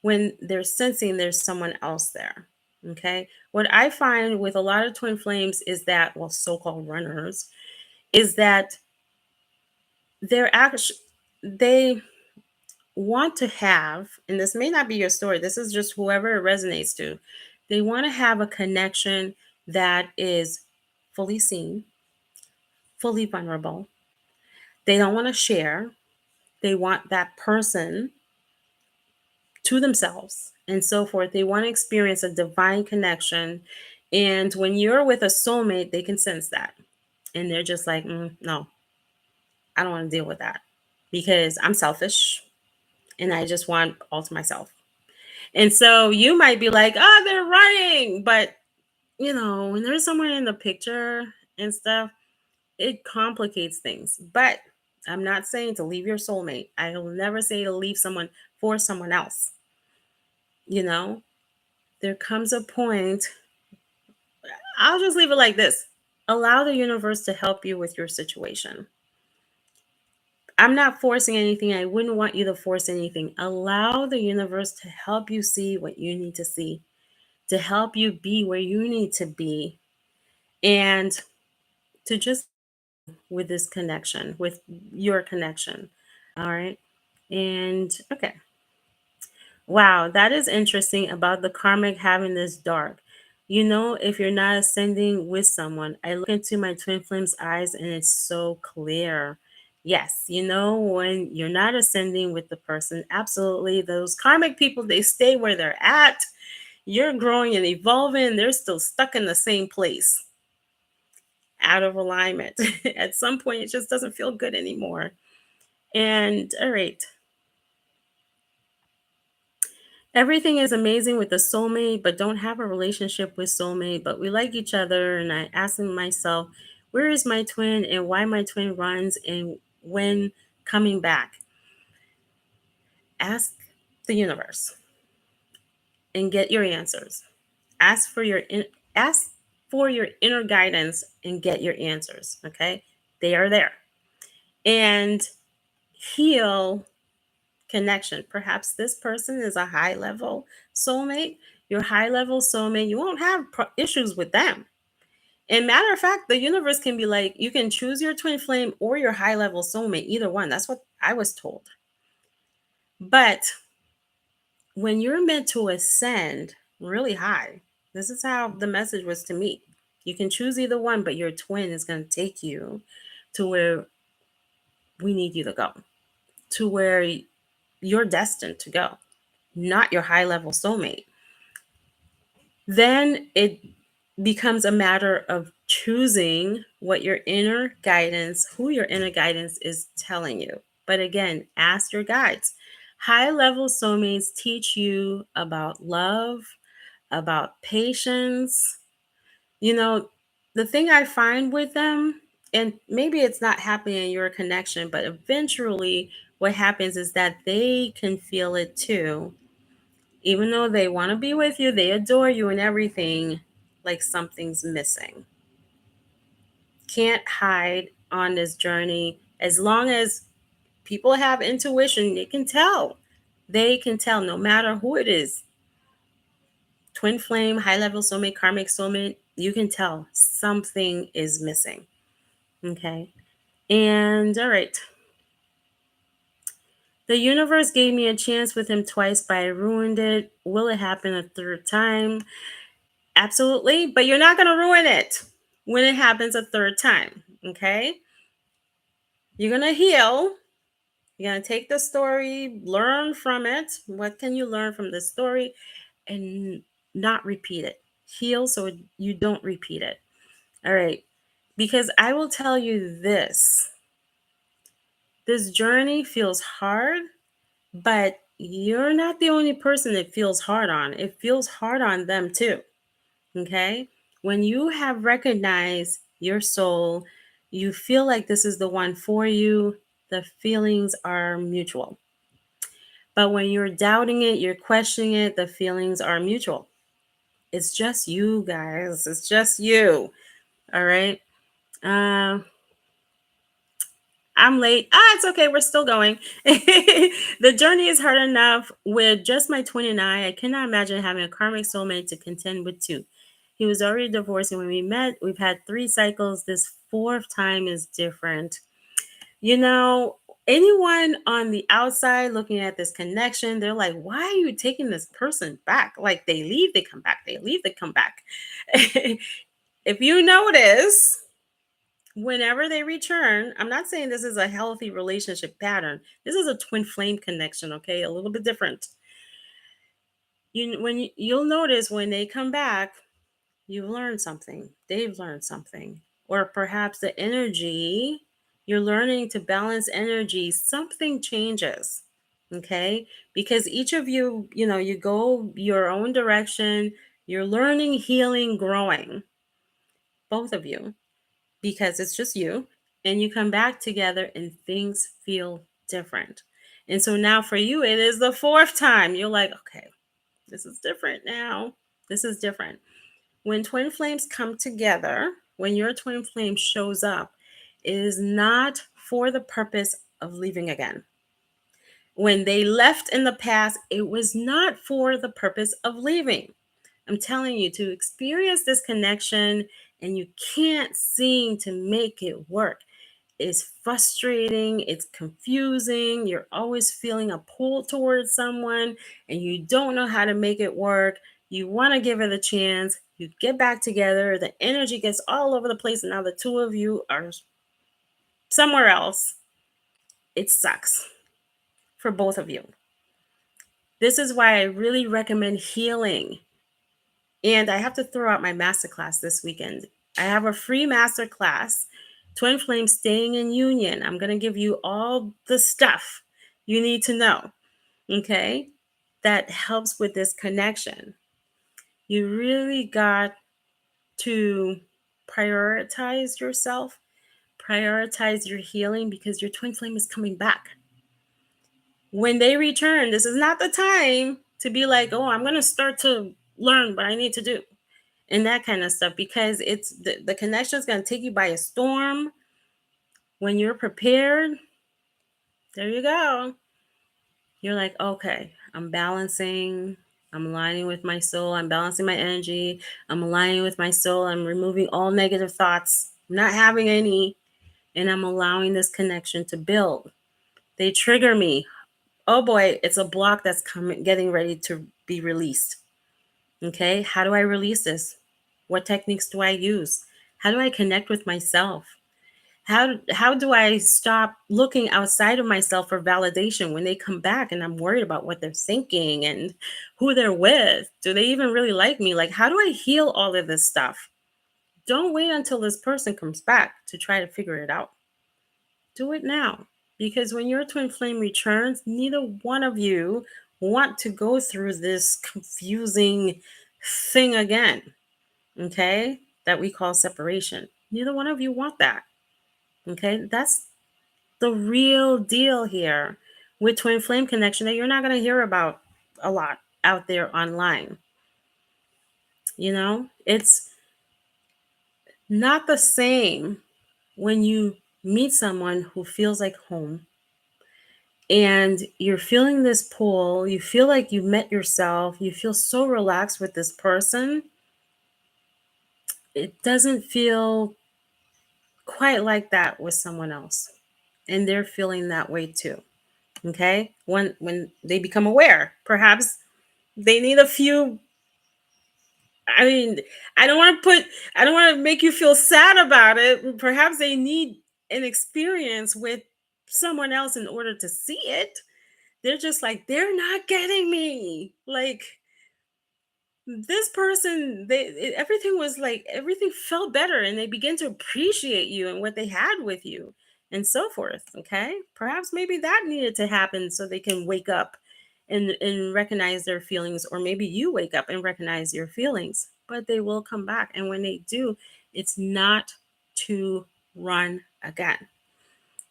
when they're sensing there's someone else there. Okay. What I find with a lot of twin flames is that, well, so-called runners, is that they want to have, and this may not be your story, this is just whoever it resonates to, they want to have a connection that is fully seen, fully vulnerable. They don't want to share. They want that person to themselves. and so forth. They want to experience a divine connection. And when you're with a soulmate, they can sense that. And they're just like, no, I don't want to deal with that because I'm selfish and I just want all to myself. And so you might be like, oh, they're running. But, when there's someone in the picture and stuff, it complicates things. But I'm not saying to leave your soulmate. I will never say to leave someone for someone else. There comes a point, I'll just leave it like this. Allow the universe to help you with your situation. I'm not forcing anything. I wouldn't want you to force anything. Allow the universe to help you see what you need to see, to help you be where you need to be, and to just with this connection, with your connection. All right. And okay. Wow, that is interesting about the karmic having this dark. If you're not ascending with someone, I look into my twin flame's eyes and it's so clear. Yes, when you're not ascending with the person, absolutely. Those karmic people, they stay where they're at. You're growing and evolving. They're still stuck in the same place, out of alignment. At some point, it just doesn't feel good anymore. And all right. Everything is amazing with the soulmate, but don't have a relationship with soulmate, but we like each other. And I asking myself, where is my twin and why my twin runs and when coming back? Ask the universe and get your answers. Ask for your inner guidance and get your answers. Okay, they are there. And heal connection. Perhaps this person is a high level soulmate. Your high level soulmate, you won't have issues with them. And matter of fact, the universe can be like, you can choose your twin flame or your high level soulmate, either one. That's what I was told. But when you're meant to ascend really high, this is how the message was to me. You can choose either one, but your twin is going to take you to where we need you to go, to where you're destined to go, not your high level soulmate. Then it becomes a matter of choosing what your inner guidance, who your inner guidance is telling you. But again, ask your guides. High level soulmates teach you about love, about patience. The thing I find with them, and maybe it's not happening in your connection, but eventually what happens is that they can feel it too. Even though they want to be with you, they adore you and everything, like something's missing. Can't hide on this journey. As long as people have intuition, they can tell. They can tell no matter who it is. Twin flame, high level soulmate, karmic soulmate, you can tell something is missing. Okay. And all right. The universe gave me a chance with him twice, but I ruined it. Will it happen a third time? Absolutely. But you're not going to ruin it when it happens a third time. Okay. You're going to heal. You're going to take the story, learn from it. What can you learn from the story? And not repeat it. Heal so you don't repeat it. All right. Because I will tell you this journey feels hard, but you're not the only person it feels hard on. It feels hard on them too. Okay. When you have recognized your soul, you feel like this is the one for you, the feelings are mutual. But when you're doubting it, you're questioning it, the feelings are mutual. It's just you guys. It's just you. All right. I'm late. It's okay. We're still going. The journey is hard enough with just my twin and I. I cannot imagine having a karmic soulmate to contend with two. He was already divorced, and when we met, we've had 3 cycles. This 4th time is different. Anyone on the outside looking at this connection, they're like, why are you taking this person back? Like they leave, they come back. They leave, they come back. If you notice, whenever they return, I'm not saying this is a healthy relationship pattern. This is a twin flame connection, okay? A little bit different. You'll notice when they come back, you've learned something. They've learned something. Or perhaps the energy, you're learning to balance energy, something changes. Okay? Because each of you, you go your own direction, you're learning, healing, growing, both of you, because it's just you, and you come back together and things feel different. And so now for you, it is the fourth time. You're like, okay, this is different now. This is different. When twin flames come together, when your twin flame shows up, it is not for the purpose of leaving again. When they left in the past, it was not for the purpose of leaving. I'm telling you, to experience this connection and you can't seem to make it work. It's frustrating, it's confusing, you're always feeling a pull towards someone and you don't know how to make it work. You want to give it a chance, you get back together, the energy gets all over the place, and now the two of you are somewhere else. It sucks for both of you. This is why I really recommend healing. And I have to throw out my masterclass this weekend. I have a free masterclass, Twin Flames Staying in Union. I'm going to give you all the stuff you need to know, okay, that helps with this connection. You really got to prioritize yourself, prioritize your healing, because your twin flame is coming back. When they return, this is not the time to be like, oh, I'm going to start to learn what I need to do and that kind of stuff, because it's the connection is going to take you by a storm. When you're prepared, there you go. You're like, okay, I'm balancing, I'm aligning with my soul, I'm balancing my energy, I'm aligning with my soul, I'm removing all negative thoughts, I'm not having any, and I'm allowing this connection to build. They trigger me. Oh boy, it's a block that's getting ready to be released. Okay, how do I release this? What techniques do I use? How do I connect with myself? How do I stop looking outside of myself for validation when they come back and I'm worried about what they're thinking and who they're with? Do they even really like me? Like, how do I heal all of this stuff? Don't wait until this person comes back to try to figure it out. Do it now. Because when your twin flame returns, neither one of you want to go through this confusing thing again, okay, that we call separation. Neither one of you want that, okay? That's the real deal here with twin flame connection that you're not going to hear about a lot out there online. It's not the same when you meet someone who feels like home and you're feeling this pull, you feel like you met yourself, you feel so relaxed with this person. It doesn't feel quite like that with someone else, and they're feeling that way too. Okay, when they become aware, perhaps they need a few. I mean, I don't want to make you feel sad about it. Perhaps they need an experience with someone else in order to see it. They're just like, they're not getting me. Like, this person, everything was like, everything felt better, and they begin to appreciate you and what they had with you and so forth. Okay, perhaps maybe that needed to happen so they can wake up and recognize their feelings, or maybe you wake up and recognize your feelings, but they will come back, and when they do, it's not to run again.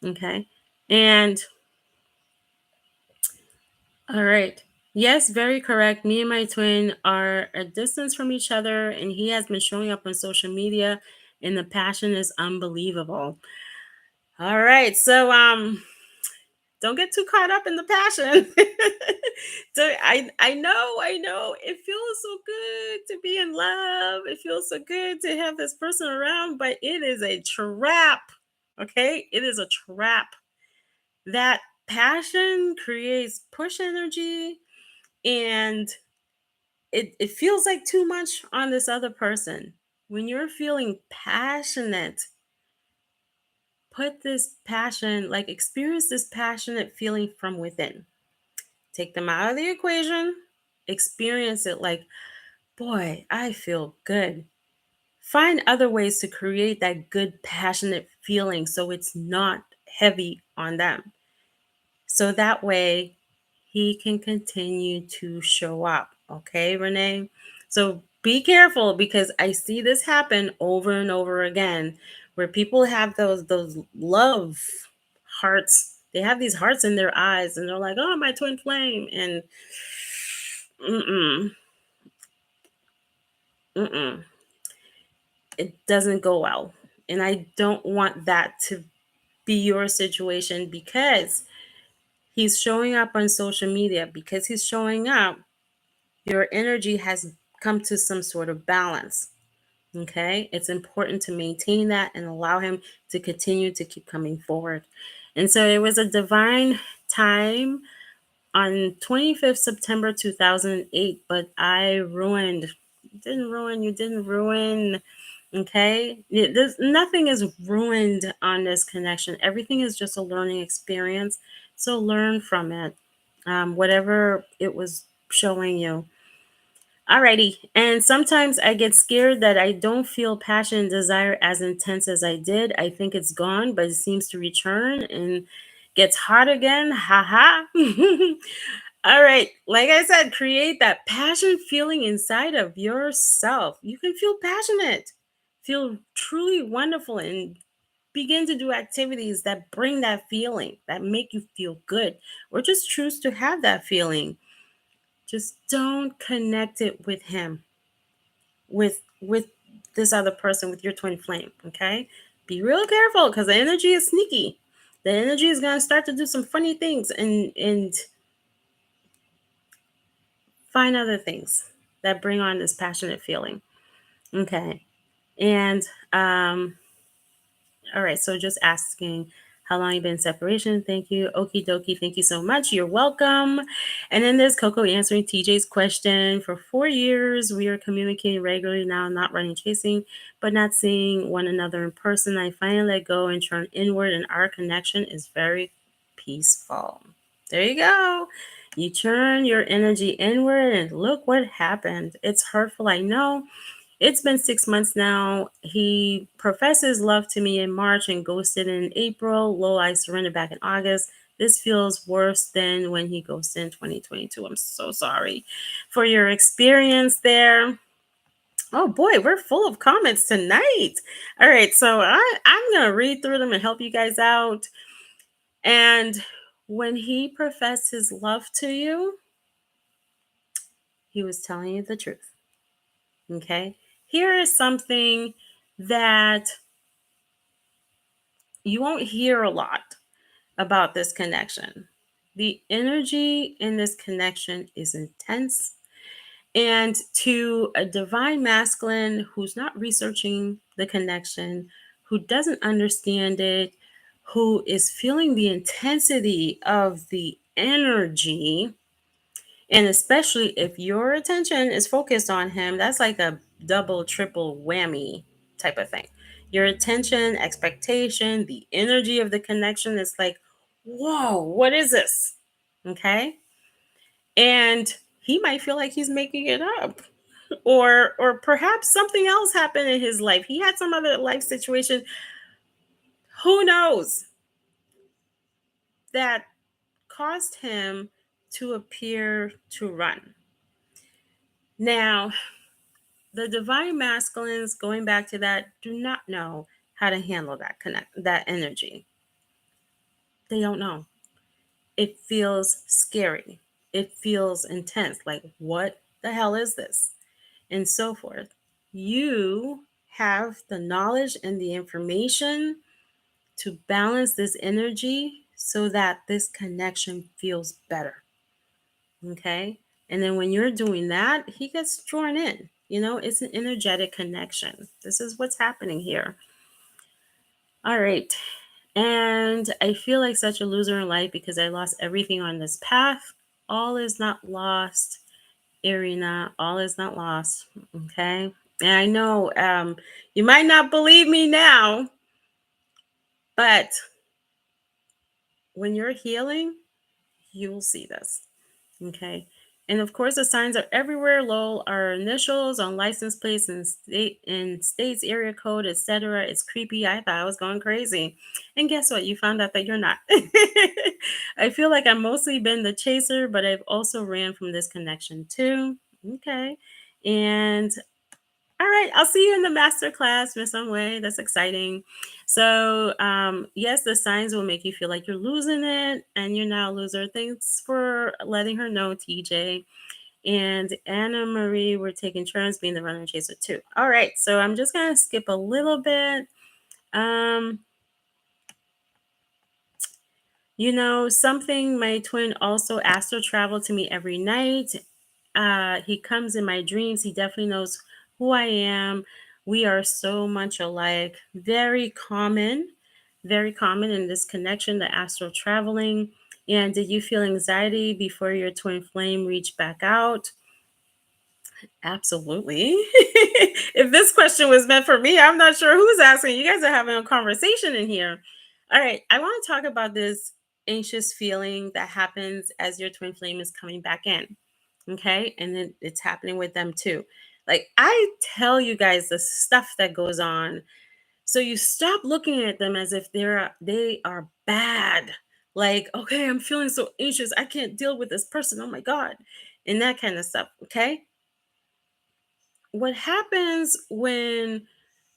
Okay, and all right. Yes, very correct. Me and my twin are a distance from each other, and he has been showing up on social media, and the passion is unbelievable. All right. So don't get too caught up in the passion. So I know it feels so good to be in love. It feels so good to have this person around, but it is a trap. Okay? It is a trap. That passion creates push energy, and it feels like too much on this other person. When you're feeling passionate, put this passion, like, experience this passionate feeling from within. Take them out of the equation experience it like, boy, I feel good. Find other ways to create that good, passionate feeling so it's not heavy on them. So that way he can continue to show up. Okay, Renee? So be careful because I see this happen over and over again where people have those love hearts. They have these hearts in their eyes and they're like, "Oh, my twin flame." And mm-mm, mm-mm. It doesn't go well. And I don't want that to be your situation because he's showing up on social media. Because he's showing up, your energy has come to some sort of balance. Okay. It's important to maintain that and allow him to continue to keep coming forward. And so it was a divine time on 25th September 2008, but I ruined. You didn't ruin. Okay. There's nothing is ruined on this connection. Everything is just a learning experience. So learn from it. Whatever it was showing you. Alrighty. And sometimes I get scared that I don't feel passion and desire as intense as I did. I think it's gone, but it seems to return and gets hot again. Ha ha. All right. Like I said, create that passion feeling inside of yourself. You can feel passionate, feel truly wonderful, and begin to do activities that bring that feeling, that make you feel good, or just choose to have that feeling. Just don't connect it with him, with this other person, with your twin flame. Okay, be real careful because the energy is sneaky. The energy is going to start to do some funny things and find other things that bring on this passionate feeling. Okay, and all right, so just asking how long you've been in separation. Thank you. Okie dokie. Thank you so much. You're welcome. And then there's Coco answering TJ's question. For 4 years, we are communicating regularly now, not running chasing, but not seeing one another in person. I finally let go and turn inward, and our connection is very peaceful. There you go. You turn your energy inward, and look what happened. It's hurtful, I know. It's been 6 months now. He professes love to me in March and ghosted in April. Lol, I surrendered back in August. This feels worse than when he ghosted in 2022. I'm so sorry for your experience there. Oh boy, we're full of comments tonight. All right, so I'm going to read through them and help you guys out. And when he professed his love to you, he was telling you the truth. Okay? Here is something that you won't hear a lot about this connection. The energy in this connection is intense. And to a divine masculine who's not researching the connection, who doesn't understand it, who is feeling the intensity of the energy, and especially if your attention is focused on him, that's like a double, triple whammy type of thing. Your attention, expectation, the energy of the connection is like, whoa, what is this? Okay. And he might feel like he's making it up. Or perhaps something else happened in his life. He had some other life situation. Who knows? That caused him to appear to run. Now, the divine masculines, going back to that, do not know how to handle that energy. They don't know. It feels scary. It feels intense. Like, what the hell is this? And so forth. You have the knowledge and the information to balance this energy so that this connection feels better. Okay. And then when you're doing that, he gets drawn in. It's an energetic connection. This is what's happening here. All right. And I feel like such a loser in life because I lost everything on this path. All is not lost, Irina. All is not lost. Okay. And I know you might not believe me now, but when you're healing, you will see this. Okay. And of course, the signs are everywhere. Lol, our initials on license plates and states, area code, etc. It's creepy. I thought I was going crazy. And guess what? You found out that you're not. I feel like I've mostly been the chaser, but I've also ran from this connection too. Okay. And all right, I'll see you in the master class in some way. That's exciting. So, yes, the signs will make you feel like you're losing it and you're not a loser. Thanks for letting her know, TJ. And Anna Marie, we're taking turns being the runner chaser too. All right, so I'm just gonna skip a little bit. Um, something my twin also astral travel to me every night. He comes in my dreams. He definitely knows who I am. We are so much alike. Very common in this connection, the astral traveling. And did you feel anxiety before your twin flame reached back out? Absolutely. If this question was meant for me, I'm not sure who's asking. You guys are having a conversation in here. All right. I want to talk about this anxious feeling that happens as your twin flame is coming back in. Okay. And then it's happening with them too. Like I tell you guys the stuff that goes on. So you stop looking at them as if they are bad. Like, okay, I'm feeling so anxious. I can't deal with this person. Oh my God. And that kind of stuff. Okay. What happens when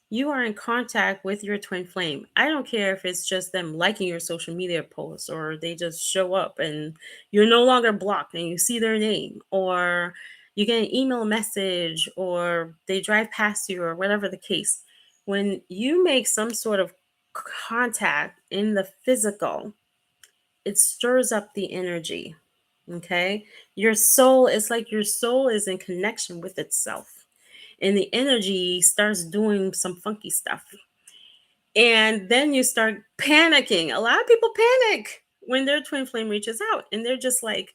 you are in contact with your twin flame? I don't care if it's just them liking your social media posts or they just show up and you're no longer blocked and you see their name, or you get an email message or they drive past you or whatever the case. When you make some sort of contact in the physical, it stirs up the energy. Okay. Your soul is in connection with itself and the energy starts doing some funky stuff. And then you start panicking. A lot of people panic when their twin flame reaches out and they're just like,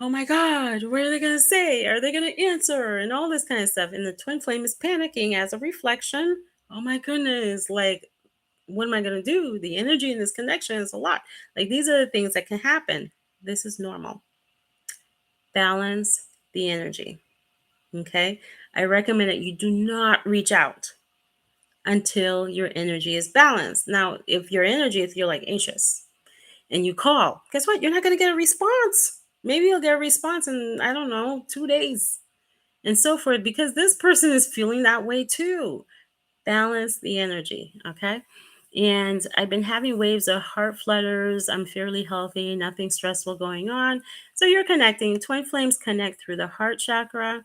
oh my God, what are they going to say? Are they going to answer? And all this kind of stuff. And the twin flame is panicking as a reflection. Oh my goodness. Like, what am I going to do? The energy in this connection is a lot. Like, these are the things that can happen. This is normal. Balance the energy. Okay. I recommend that you do not reach out until your energy is balanced. Now, if you're like anxious and you call, guess what? You're not going to get a response. Maybe you'll get a response in, I don't know, 2 days and so forth, because this person is feeling that way too. Balance the energy. Okay. And I've been having waves of heart flutters. I'm fairly healthy, nothing stressful going on. So you're connecting. Twin flames connect through the heart chakra.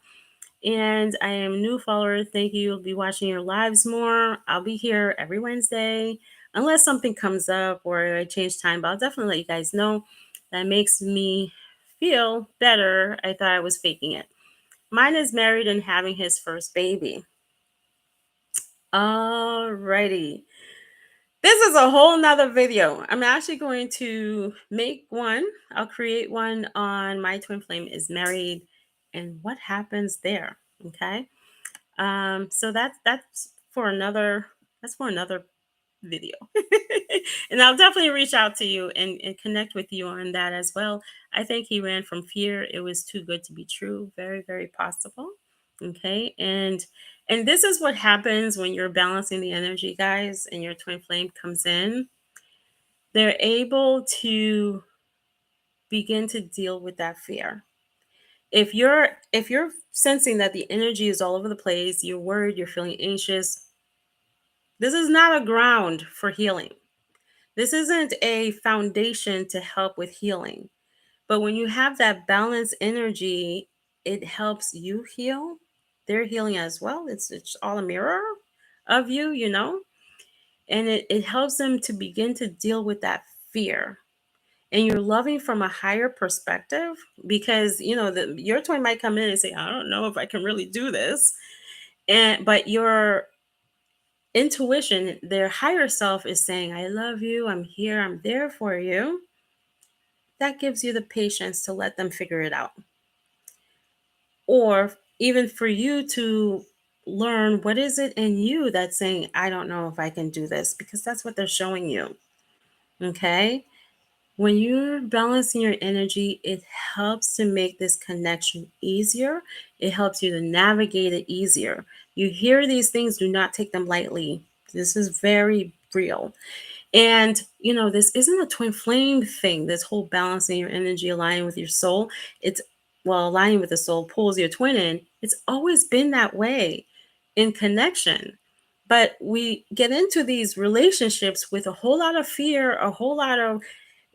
And I am a new follower. Thank you. You'll be watching your lives more. I'll be here every Wednesday, unless something comes up or I change time. But I'll definitely let you guys know. That makes me feel better. I thought I was faking it. Mine is married and having his first baby. Alrighty. This is a whole nother video. I'm actually going to make one. I'll create one on my twin flame is married and what happens there. Okay. So that's for another video. And I'll definitely reach out to you and connect with you on that as well. I think he ran from fear. It was too good to be true. Very, very possible. Okay. And this is what happens when you're balancing the energy, guys, and your twin flame comes in. They're able to begin to deal with that fear. If you're sensing that the energy is all over the place, you're worried, you're feeling anxious, this is not a ground for healing. This isn't a foundation to help with healing. But when you have that balanced energy, it helps you heal. They're healing as well. It's all a mirror of you, and it helps them to begin to deal with that fear. And you're loving from a higher perspective because your twin might come in and say, I don't know if I can really do this. But your intuition, their higher self is saying, I love you, I'm here, I'm there for you. That gives you the patience to let them figure it out. Or even for you to learn what is it in you that's saying, I don't know if I can do this, because that's what they're showing you. Okay. When you're balancing your energy, it helps to make this connection easier. It helps you to navigate it easier. You hear these things, do not take them lightly. This is very real. And, this isn't a twin flame thing, this whole balancing your energy, aligning with your soul. It's, well, aligning with the soul pulls your twin in. It's always been that way in connection. But we get into these relationships with a whole lot of fear, a whole lot of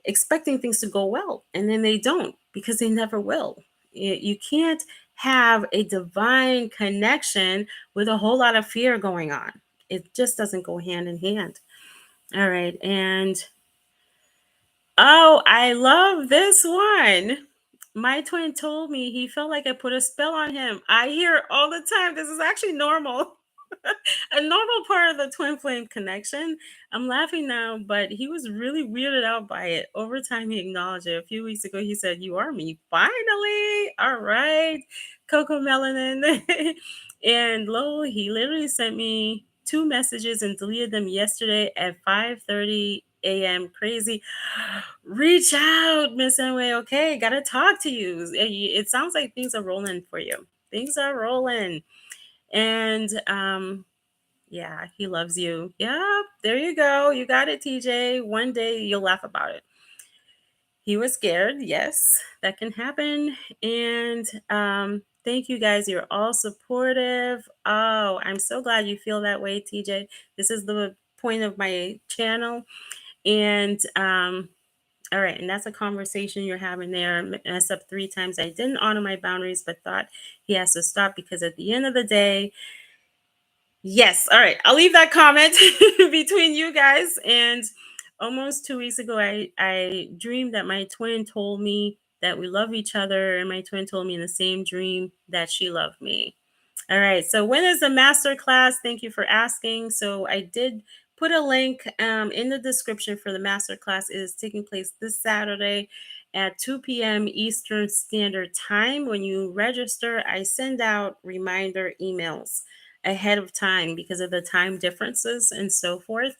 expecting things to go well, and then they don't because they never will. You can't have a divine connection with a whole lot of fear going on. It just doesn't go hand in hand. All right. And oh, I love this one. My twin told me he felt like I put a spell on him. I hear it all the time. This is actually normal. A normal part of the twin flame connection. I'm laughing now, but he was really weirded out by it. Over time, he acknowledged it. A few weeks ago, he said, "You are me, finally. All right, Coco Melanin." And lo, he literally sent me two messages and deleted them yesterday at 5:30 a.m. Crazy. Reach out, Miss Anyway. Okay, gotta talk to you. It sounds like things are rolling for you. Things are rolling. And yeah, he loves you. Yeah, there you go. You got it, TJ. One day you'll laugh about it. He was scared. Yes, that can happen. And thank you guys. You're all supportive. Oh, I'm so glad you feel that way, TJ. This is the point of my channel. And all right, and that's a conversation you're having there. Messed up 3 times. I didn't honor my boundaries, but thought he has to stop because at the end of the day, yes. All right. I'll leave that comment between you guys. And almost 2 weeks ago, I dreamed that my twin told me that we love each other. And my twin told me in the same dream that she loved me. All right. So when is the master class? Thank you for asking. So I did put a link in the description for the master class. It is taking place this Saturday at 2 p.m. Eastern Standard Time. When you register, I send out reminder emails ahead of time because of the time differences and so forth.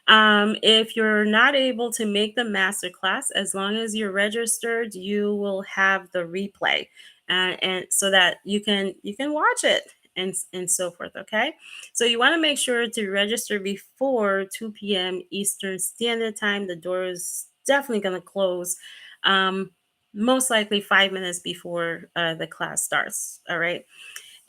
If you're not able to make the master class, as long as you're registered, you will have the replay, and so that you can watch it and so forth. Okay, so you want to make sure to register before 2 p.m. Eastern Standard Time. The door is definitely going to close. Most likely 5 minutes before the class starts. All right.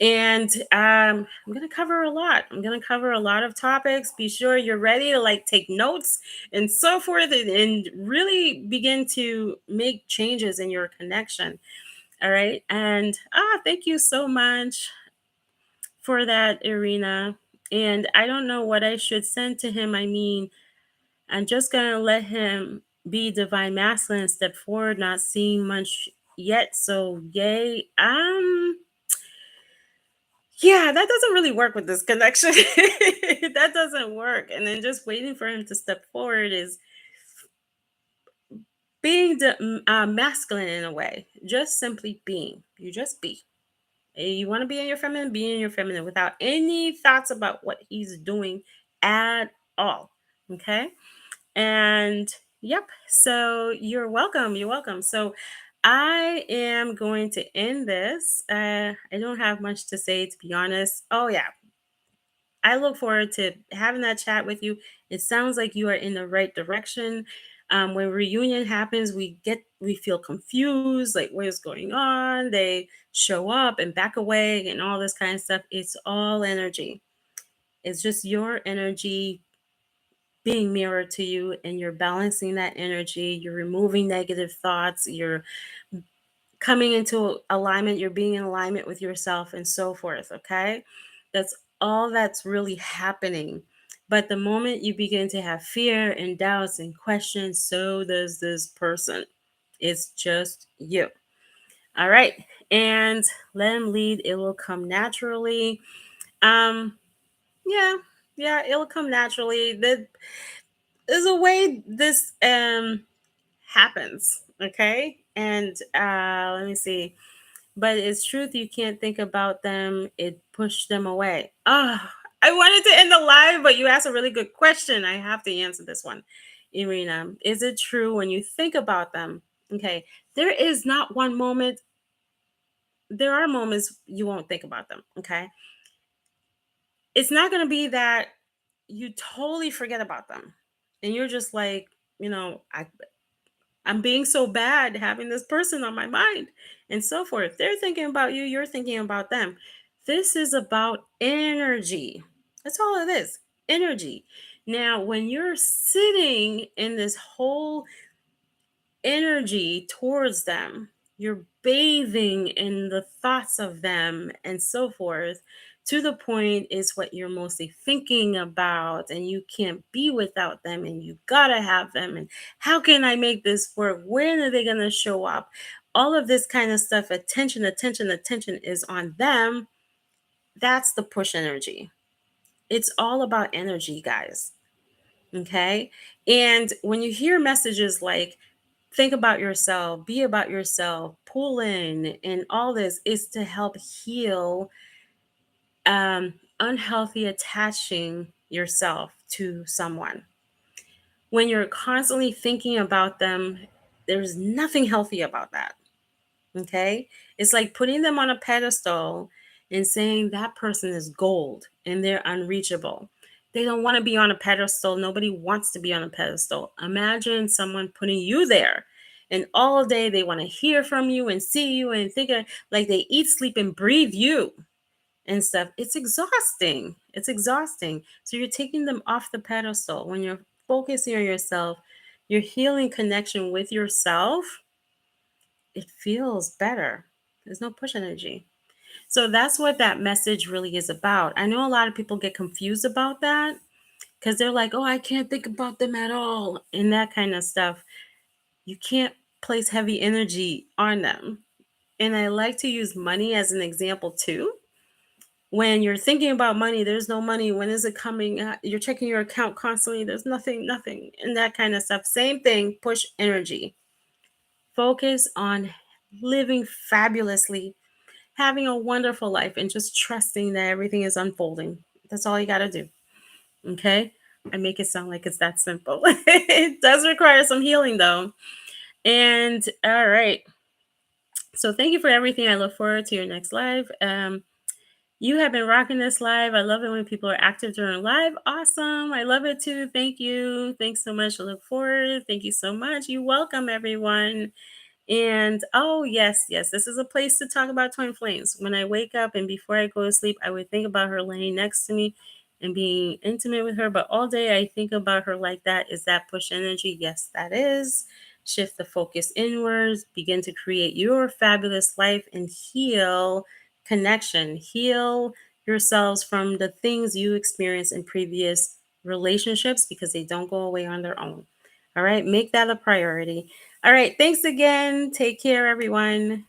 And I'm going to cover a lot. I'm going to cover a lot of topics. Be sure you're ready to take notes and so forth and really begin to make changes in your connection. All right. And thank you so much for that, Irina. And I don't know what I should send to him. I mean, I'm just going to let him be divine masculine and step forward, not seeing much yet. So, yay. Yeah, that doesn't really work with this connection. That doesn't work. And then just waiting for him to step forward is being masculine in a way, just simply being. You just be. You want to be in your feminine without any thoughts about what he's doing at all. Okay. And yep. So you're welcome. You're welcome. So I am going to end this. I don't have much to say, to be honest. Oh, yeah. I look forward to having that chat with you. It sounds like you are in the right direction. When reunion happens, we feel confused, like what is going on. They show up and back away and all this kind of stuff. It's all energy. It's just your energy being mirrored to you, and you're balancing that energy. You're removing negative thoughts. You're coming into alignment, you're being in alignment with yourself and so forth. Okay. That's all that's really happening. But the moment you begin to have fear and doubts and questions, so does this person. It's just you. All right. And let him lead. It will come naturally. Um, yeah, yeah, it'll come naturally. There's a way this happens. Okay. And let me see. But it's truth, you can't think about them. It pushed them away. I wanted to end the live, but you asked a really good question. I have to answer this one. Irina? Is it true when you think about them? Okay, there is not one moment. There are moments you won't think about them. Okay, it's not going to be that you totally forget about them and you're just like, I'm being so bad having this person on my mind and so forth. They're thinking about you, you're thinking about them. This is about energy. That's all it is, energy. Now, when you're sitting in this whole energy towards them, you're bathing in the thoughts of them and so forth, to the point is what you're mostly thinking about, and you can't be without them, and you gotta have them. And how can I make this work? When are they gonna show up? All of this kind of stuff, attention, attention, attention is on them. That's the push energy. It's all about energy, guys. Okay. And when you hear messages like, think about yourself, be about yourself, pull in, and all this is to help heal unhealthy attaching yourself to someone. When you're constantly thinking about them, there's nothing healthy about that. Okay. It's like putting them on a pedestal and saying that person is gold and they're unreachable. They don't want to be on a pedestal. Nobody wants to be on a pedestal. Imagine someone putting you there, and all day they want to hear from you and see you and think like they eat, sleep, and breathe you and stuff. It's exhausting. It's exhausting. So you're taking them off the pedestal. When you're focusing on yourself, you're healing connection with yourself, it feels better. There's no push energy. So that's what that message really is about. I know a lot of people get confused about that because they're like, oh, I can't think about them at all, and that kind of stuff. You can't place heavy energy on them. And I like to use money as an example too. When you're thinking about money, there's no money. When is it coming? You're checking your account constantly. There's nothing, nothing, and that kind of stuff. Same thing, push energy. Focus on living fabulously, having a wonderful life, and just trusting that everything is unfolding. That's all you got to do. Okay. I make it sound like it's that simple. It does require some healing, though. And all right. So thank you for everything. I look forward to your next live. You have been rocking this live. I love it when people are active during live. Awesome. I love it too. Thank you. Thanks so much. I look forward. Thank you so much. You welcome, everyone. And oh, yes, yes, this is a place to talk about twin flames. When I wake up and before I go to sleep, I would think about her laying next to me and being intimate with her. But all day I think about her like that. Is that push energy? Yes, that is. Shift the focus inwards, begin to create your fabulous life and heal connection. Heal yourselves from the things you experienced in previous relationships because they don't go away on their own. All right, make that a priority. All right. Thanks again. Take care, everyone.